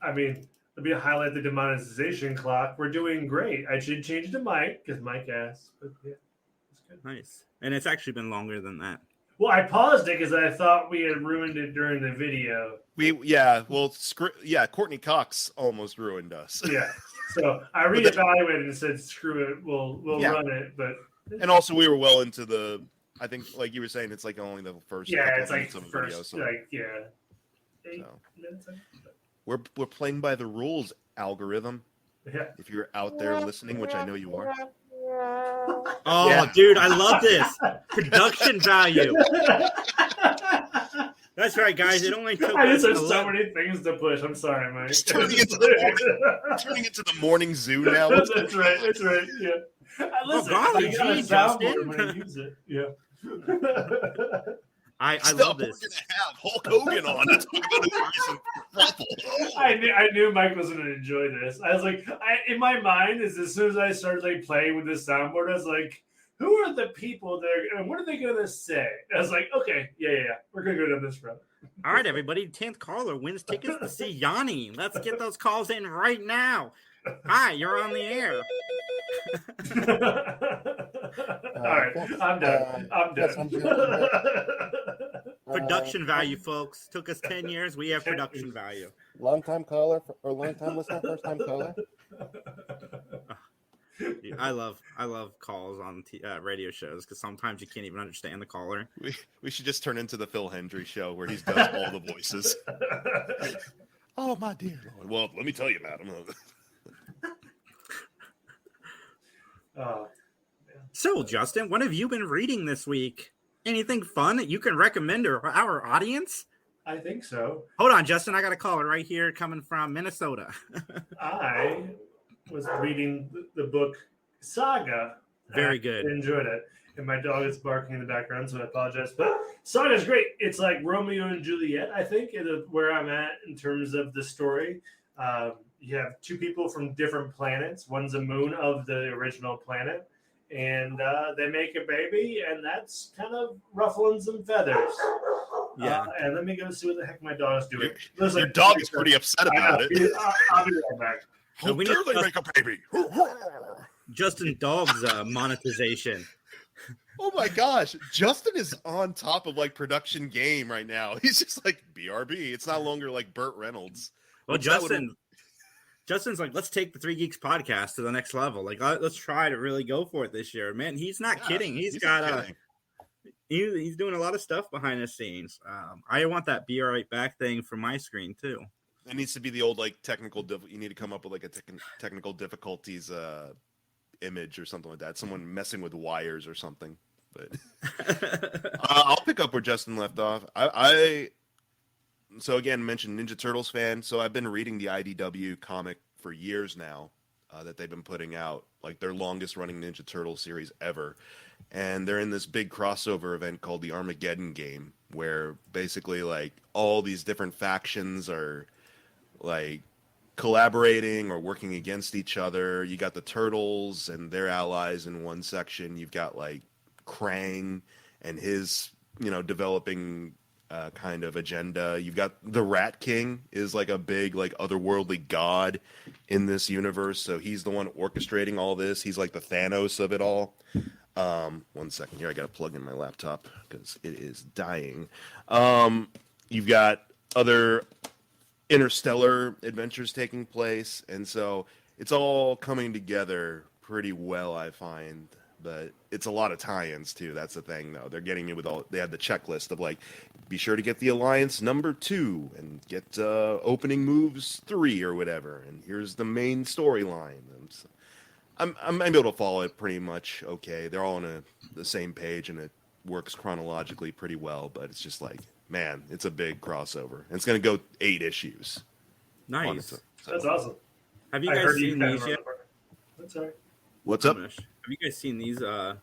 I mean, let me highlight the demonetization clock. We're doing great. I should change it to Mike because Mike asked. But yeah, it's good. Nice. And it's actually been longer than that. Well, I paused it because I thought we had ruined it during the video. Courtney Cox almost ruined us. Yeah. So I reevaluated and said, screw it. We'll run it. But and also we were well into the, I think like you were saying, it's like only the first. Yeah, it's like of the first, video, so. 8 minutes. We're playing by the rules, algorithm. Yeah. If you're out there listening, which I know you are. Oh, yeah. Dude, I love this. Production value. That's right, guys. It only took I just have so many things to push. I'm sorry, Mike. It's turning into the morning zoo now. That's right. Yeah. Listen, golly, gee, Justin. When I use it. Yeah. I love this. We're gonna have Hulk Hogan on to talk about his recent ruffle. I knew Mike was gonna enjoy this. I was like, in my mind, as soon as I started like playing with this soundboard, I was like, who are the people there, and what are they gonna say? I was like, okay, yeah, we're gonna go down this route. All right, everybody, 10th caller wins tickets to see Yanni. Let's get those calls in right now. Hi, you're on the air. All right, I'm done. I'm yes, done. Production value, folks. Took us 10 years. We have production value. Long-time caller or long-time listener, first-time caller. Dude, I love calls on radio shows because sometimes you can't even understand the caller. We should just turn into the Phil Hendry show where he does all the voices. Oh, my dear Lord. Well, let me tell you, madam. So, Justin, what have you been reading this week? Anything fun that you can recommend to our audience? I think so. Hold on, Justin. I got a caller right here coming from Minnesota. I was reading the book Saga. Very good. I enjoyed it. And my dog is barking in the background, so I apologize. But Saga's great. It's like Romeo and Juliet, I think, where I'm at in terms of the story. You have two people from different planets. One's a moon of the original planet. And they make a baby, and that's kind of ruffling some feathers. Yeah. And let me go see what the heck my dog's doing. Your dog is pretty upset about it. I'll be right back. How dare they make a baby? Justin Dog's monetization. Oh my gosh, Justin is on top of like production game right now. He's just like BRB. It's not longer like Burt Reynolds. Well, Justin's like, let's take the Three Geeks podcast to the next level. Like, let's try to really go for it this year. Man, he's not kidding. He's got he's doing a lot of stuff behind the scenes. I want that be all right back thing for my screen too. It needs to be the old like technical. You need to come up with like a technical difficulties image or something like that. Someone messing with wires or something. But I'll pick up where Justin left off. So again, mentioned Ninja Turtles fan. So I've been reading the IDW comic for years now that they've been putting out, like their longest running Ninja Turtle series ever. And they're in this big crossover event called the Armageddon game, where basically like all these different factions are like collaborating or working against each other. You got the Turtles and their allies in one section. You've got like Krang and his, developing kind of agenda. You've got the Rat King is like a big like otherworldly god in this universe. So he's the one orchestrating all this. He's like the Thanos of it all. 1 second here. I got to plug in my laptop because it is dying. You've got other interstellar adventures taking place. And so it's all coming together pretty well, I find. But it's a lot of tie-ins too. That's the thing, though. They're getting you with they have the checklist of like, be sure to get the Alliance number 2 and get opening moves 3 or whatever. And here's the main storyline. So I'm able to follow it pretty much okay. They're all on the same page and it works chronologically pretty well. But it's just like, man, it's a big crossover. And it's going to go 8 issues. Nice. So, That's awesome. Have you guys seen these yet? That's all right. What's up? Have you guys seen these toys?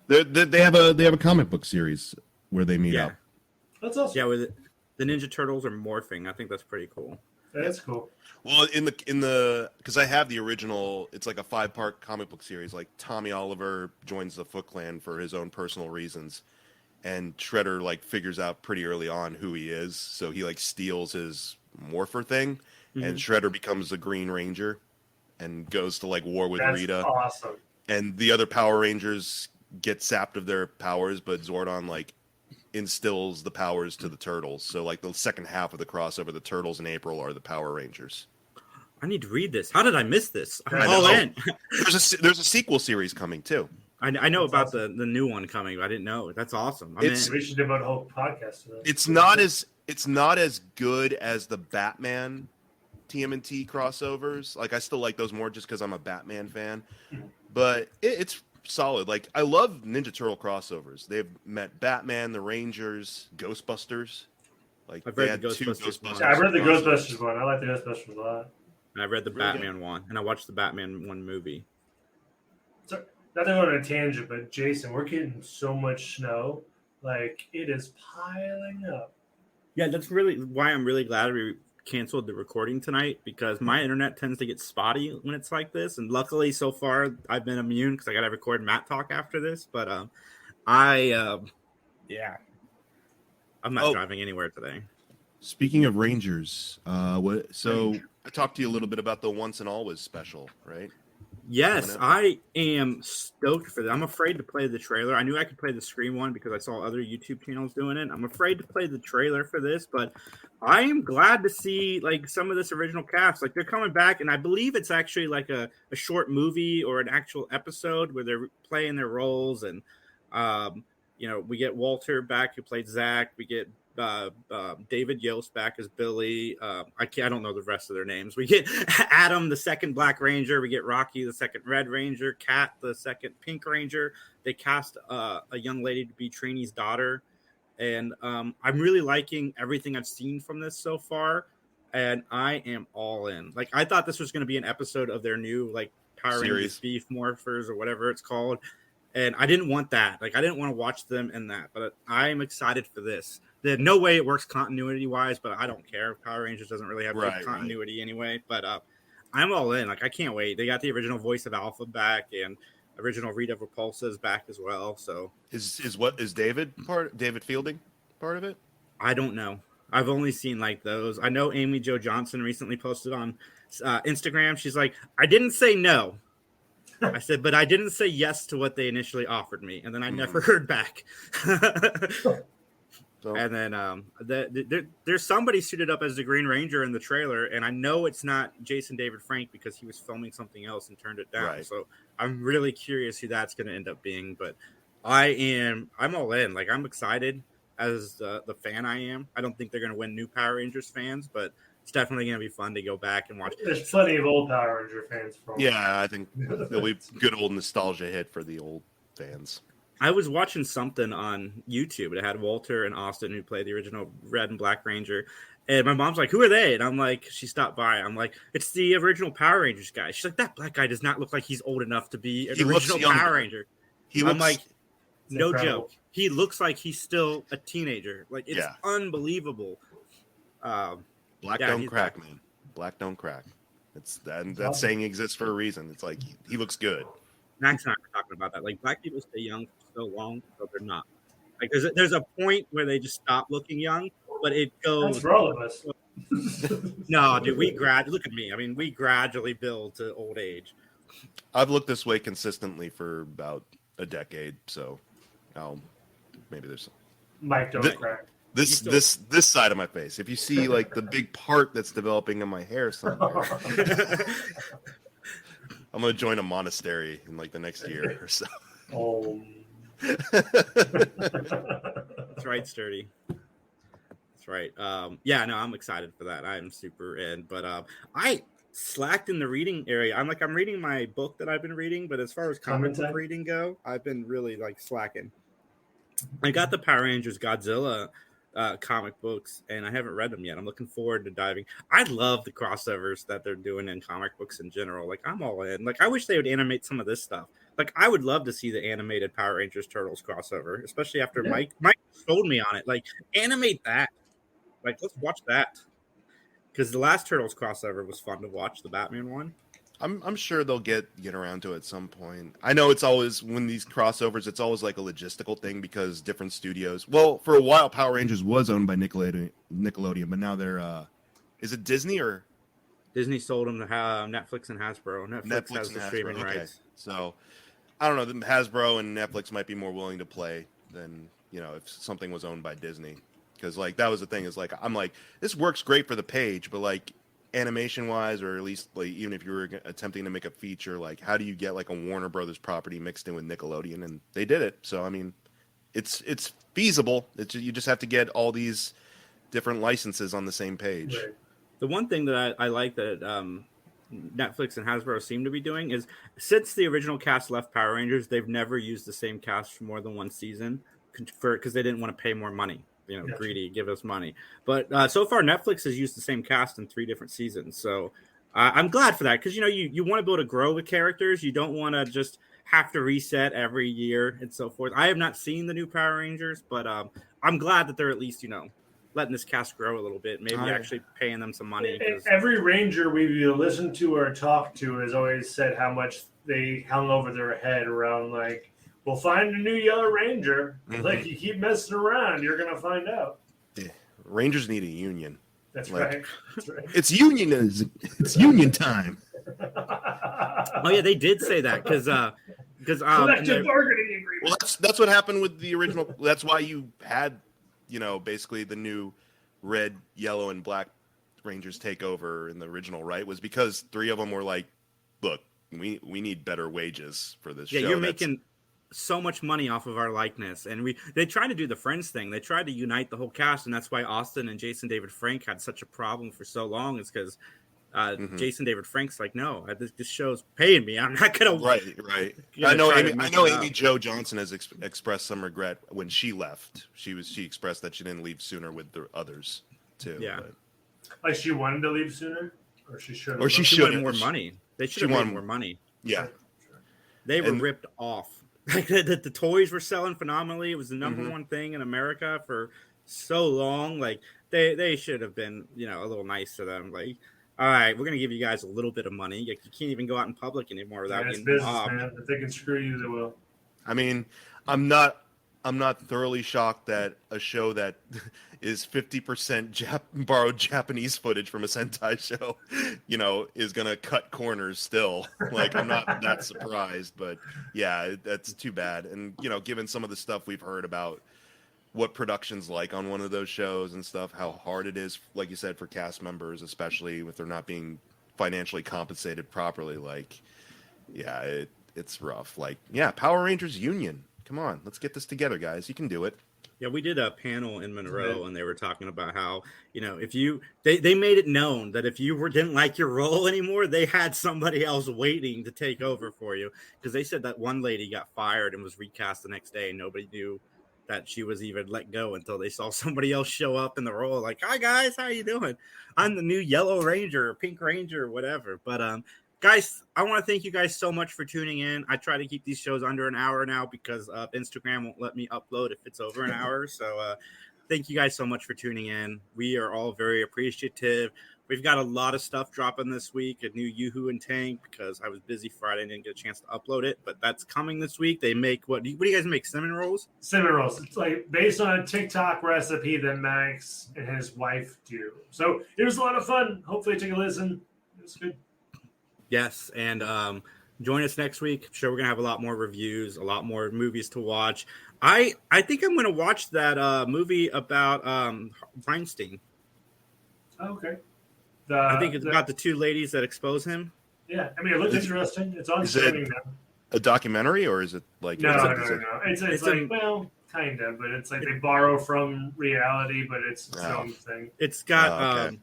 Yeah. They have a comic book series where they meet up. That's awesome. Yeah, with the Ninja Turtles are morphing. I think that's pretty cool. That's cool. Well, in the because I have the original, it's like a 5-part comic book series. Like Tommy Oliver joins the Foot Clan for his own personal reasons, and Shredder like figures out pretty early on who he is, so he like steals his morpher thing, and Shredder becomes the Green Ranger, and goes to like war with Rita. Awesome. And the other Power Rangers get sapped of their powers, but Zordon like instills the powers to the Turtles. So like the second half of the crossover, the Turtles and April are the Power Rangers. I need to read this. How did I miss this? I'm all in. There's a sequel series coming too. I know about the new one coming, but I didn't know. That's awesome. We should devote a whole podcast to that. It's not as good as the Batman TMNT crossovers. Like I still like those more just because I'm a Batman fan. But it's solid. Like I love Ninja Turtle crossovers. They've met Batman, the Rangers, Ghostbusters. Like I've they read had the 2 Ghostbusters one. Yeah, I read the Ghostbusters one. I like the Ghostbusters a lot. And I read the Really Batman one, and I watched the Batman one movie. So, not to go on a tangent, but Jason, we're getting so much snow. Like it is piling up. Yeah, that's really why I'm really glad we canceled the recording tonight, because my internet tends to get spotty when it's like this, and luckily so far I've been immune because I got to record Matt Talk after this. But I'm not driving anywhere today. Speaking of Rangers, I talked to you a little bit about the Once and Always special, right? Yes, I am stoked for that. I'm afraid to play the trailer. I knew I could play the screen one because I saw other YouTube channels doing it. I'm afraid to play the trailer for this, but I am glad to see like some of this original cast. Like they're coming back, and I believe it's actually like a short movie or an actual episode where they're playing their roles. And we get Walter back who played Zach. We get David Yost back as Billy. I don't know the rest of their names. We get Adam, the second Black Ranger. We get Rocky, the second Red Ranger. Kat, the second Pink Ranger. They cast a young lady to be Trini's daughter, and I'm really liking everything I've seen from this so far. And I am all in. Like I thought this was going to be an episode of their new like Power Rangers Beef Morphers or whatever it's called, and I didn't want that. Like I didn't want to watch them in that, but I am excited for this. There's no way it works continuity wise, but I don't care. Power Rangers doesn't really have good continuity anyway. But I'm all in. Like I can't wait. They got the original voice of Alpha back, and original Rita Repulsa is back as well. So is David Fielding part of it? I don't know. I've only seen like those. I know Amy Jo Johnson recently posted on Instagram. She's like, I didn't say no. I said, but I didn't say yes to what they initially offered me, and then I never heard back. So. And then there's somebody suited up as the Green Ranger in the trailer, and I know it's not Jason David Frank because he was filming something else and turned it down. Right. So I'm really curious who that's going to end up being. But I'm all in. Like I'm excited as the fan I am. I don't think they're going to win new Power Rangers fans, but it's definitely going to be fun to go back and watch. There's plenty of old Power Ranger fans. I think it'll be good old nostalgia hit for the old fans. I was watching something on YouTube. It had Walter and Austin who played the original Red and Black Ranger. And my mom's like, who are they? And I'm like, she stopped by. I'm like, it's the original Power Rangers guy. She's like, that black guy does not look like he's old enough to be an original Power Ranger. I'm like, no joke. He looks like he's still a teenager. Like, it's unbelievable. Black don't crack, man. Black don't crack. That saying exists for a reason. It's like, he looks good. Max and I were talking about that. Like, black people stay young for so long, but they're not. Like, there's a point where they just stop looking young, but it goes. That's for all of us. No, dude, look at me. I mean, we gradually build to old age. I've looked this way consistently for about a decade, so maybe there's. Mike don't crack. This side of my face. If you see like the big part that's developing in my hair somewhere. I'm gonna join a monastery in like the next year or so. That's right, Sturdy. That's right. I'm excited for that. I'm super in. But I slacked in the reading area. I'm reading my book that I've been reading, but as far as comic book reading go, I've been really like slacking. I got the Power Rangers Godzilla comic books, and I haven't read them yet. I'm looking forward to diving. I love the crossovers that they're doing in comic books in general. Like I'm all in. Like I wish they would animate some of this stuff. Like I would love to see the animated Power Rangers Turtles crossover, especially after Mike sold me on it. Like animate that. Like let's watch that. Because the last Turtles crossover was fun to watch, the Batman one. I'm sure they'll get around to it at some point. I know it's always when these crossovers, it's always like a logistical thing because different studios. Well, for a while, Power Rangers was owned by Nickelodeon, but now they're is it Disney or Disney sold them to Netflix and Hasbro. Netflix has the streaming rights. So I don't know. Hasbro and Netflix might be more willing to play than if something was owned by Disney, because like that was the thing. Is like I'm like this works great for the page, but like. Animation wise, or at least like even if you were attempting to make a feature, like how do you get like a Warner Brothers property mixed in with Nickelodeon? And they did it. So I mean, it's feasible. You just have to get all these different licenses on the same page. Right. The one thing that I like that Netflix and Hasbro seem to be doing is since the original cast left Power Rangers, they've never used the same cast for more than one season because they didn't want to pay more money. Greedy, give us money. But so far, Netflix has used the same cast in 3 different seasons. So I'm glad for that because, you want to be able to grow with characters. You don't want to just have to reset every year and so forth. I have not seen the new Power Rangers, but I'm glad that they're at least, letting this cast grow a little bit. Maybe actually paying them some money. Every Ranger we've listened to or talked to has always said how much they hung over their head around like, we'll find a new Yellow Ranger. Mm-hmm. Like, you keep messing around, you're going to find out. Yeah. Rangers need a union. That's right. It's union time. Oh yeah, they did say that because collective bargaining agreement. Well, that's what happened with the original. That's why you had, basically the new red, yellow, and black Rangers take over in the original, right? Was because 3 of them were like, look, we need better wages for this show. Yeah, you're making so much money off of our likeness, and they tried to do the Friends thing. They tried to unite the whole cast, and that's why Austin and Jason David Frank had such a problem for so long. Is because Jason David Frank's like, no, this show's paying me. I'm not gonna. Right. I know Amy Jo Johnson has expressed some regret when she left. She expressed that she didn't leave sooner with the others too. Yeah, but. Like she wanted to leave sooner, or she should. Or she should have more money. They should have wanted more money. Yeah, they were ripped off. Like the toys were selling phenomenally. It was the number one thing in America for so long. Like they should have been, a little nice to them. Like, all right, we're gonna give you guys a little bit of money. You can't even go out in public anymore without it's getting business, mobbed. man. If they can screw you, they will. I mean, I'm not thoroughly shocked that a show that is 50% borrowed Japanese footage from a Sentai show, is going to cut corners still. Like, I'm not that surprised, but yeah, that's too bad. And, given some of the stuff we've heard about what production's like on one of those shows and stuff, how hard it is, like you said, for cast members, especially if they're not being financially compensated properly. Like, yeah, it's rough. Like, yeah, Power Rangers Union. Come on, let's get this together, guys. You can do it. Yeah, we did a panel in Monroe, and they were talking about how, if they made it known that if you didn't like your role anymore, they had somebody else waiting to take over for you. Because they said that one lady got fired and was recast the next day, and nobody knew that she was even let go until they saw somebody else show up in the role. Like, hi guys, how you doing? I'm the new Yellow Ranger, or Pink Ranger, or whatever. But guys, I want to thank you guys so much for tuning in. I try to keep these shows under an hour now because Instagram won't let me upload if it's over an hour. So thank you guys so much for tuning in. We are all very appreciative. We've got a lot of stuff dropping this week, a new Yoo-Hoo and Tank, because I was busy Friday and didn't get a chance to upload it, but that's coming this week. They make, what do you guys make, cinnamon rolls? Cinnamon rolls. It's like based on a TikTok recipe that Max and his wife do. So it was a lot of fun. Hopefully take a listen. It was good. Yes, and join us next week. I'm sure we're going to have a lot more reviews, a lot more movies to watch. I think I'm going to watch that movie about Weinstein. Oh, okay. I think it's about the 2 ladies that expose him. Yeah, I mean, it looks interesting. It's on streaming now. A documentary, or is it like... No. It's like, well, kind of, but it's like they borrow from reality, but it's its own thing. It's got...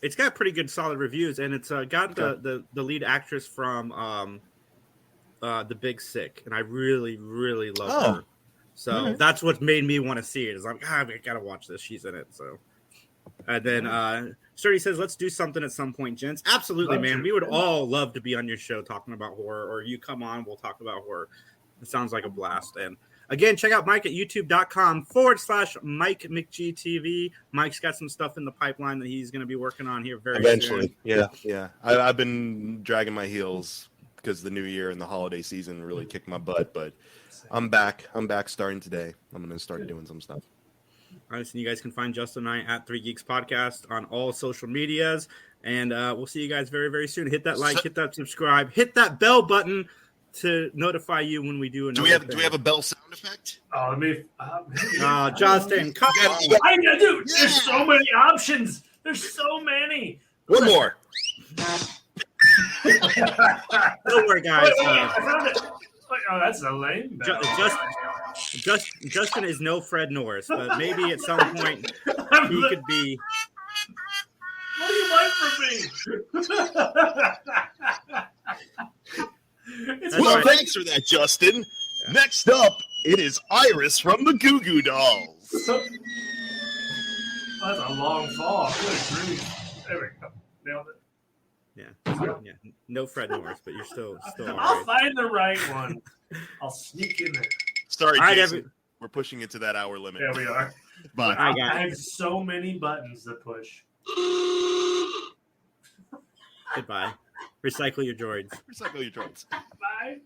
It's got pretty good, solid reviews, and it's got the lead actress from The Big Sick, and I really, really love her. So that's what made me want to see it. Is I'm I gotta watch this. She's in it. So, and then Sturdy says, "Let's do something at some point, gents." Absolutely, man. We would all love to be on your show talking about horror, or you come on, we'll talk about horror. It sounds like a blast. And again, check out Mike at youtube.com/Mike McGTV. Mike's got some stuff in the pipeline that he's going to be working on here very eventually. soon. Yeah. I've been dragging my heels because the new year and the holiday season really kicked my butt, but I'm back. I'm back starting today. I'm going to start doing some stuff. All right, so you guys can find Justin and I at 3 Geeks Podcast on all social medias, and we'll see you guys very, very soon. Hit that like, hit that subscribe, hit that bell button to notify you when we do another. Do we have a bell sound effect? Oh, let me. Justin, come on! Dude, there's so many options. There's so many. One more. Don't worry, guys. I found it. Oh, that's a lame bell. Justin is no Fred Norris, but maybe at some point he could be. What do you want from me? Well, thanks for that, Justin. Yeah. Next up, it is Iris from the Goo Goo Dolls. That's a long fall. Good grief. There we go. Nailed it. Yeah. No Fred Norris, but you're still all I'll right. find the right one. I'll sneak in there. Sorry, Jason. We're pushing it to that hour limit. Yeah, we are. But I have so many buttons to push. Goodbye. Recycle your droids. Recycle your droids. Bye.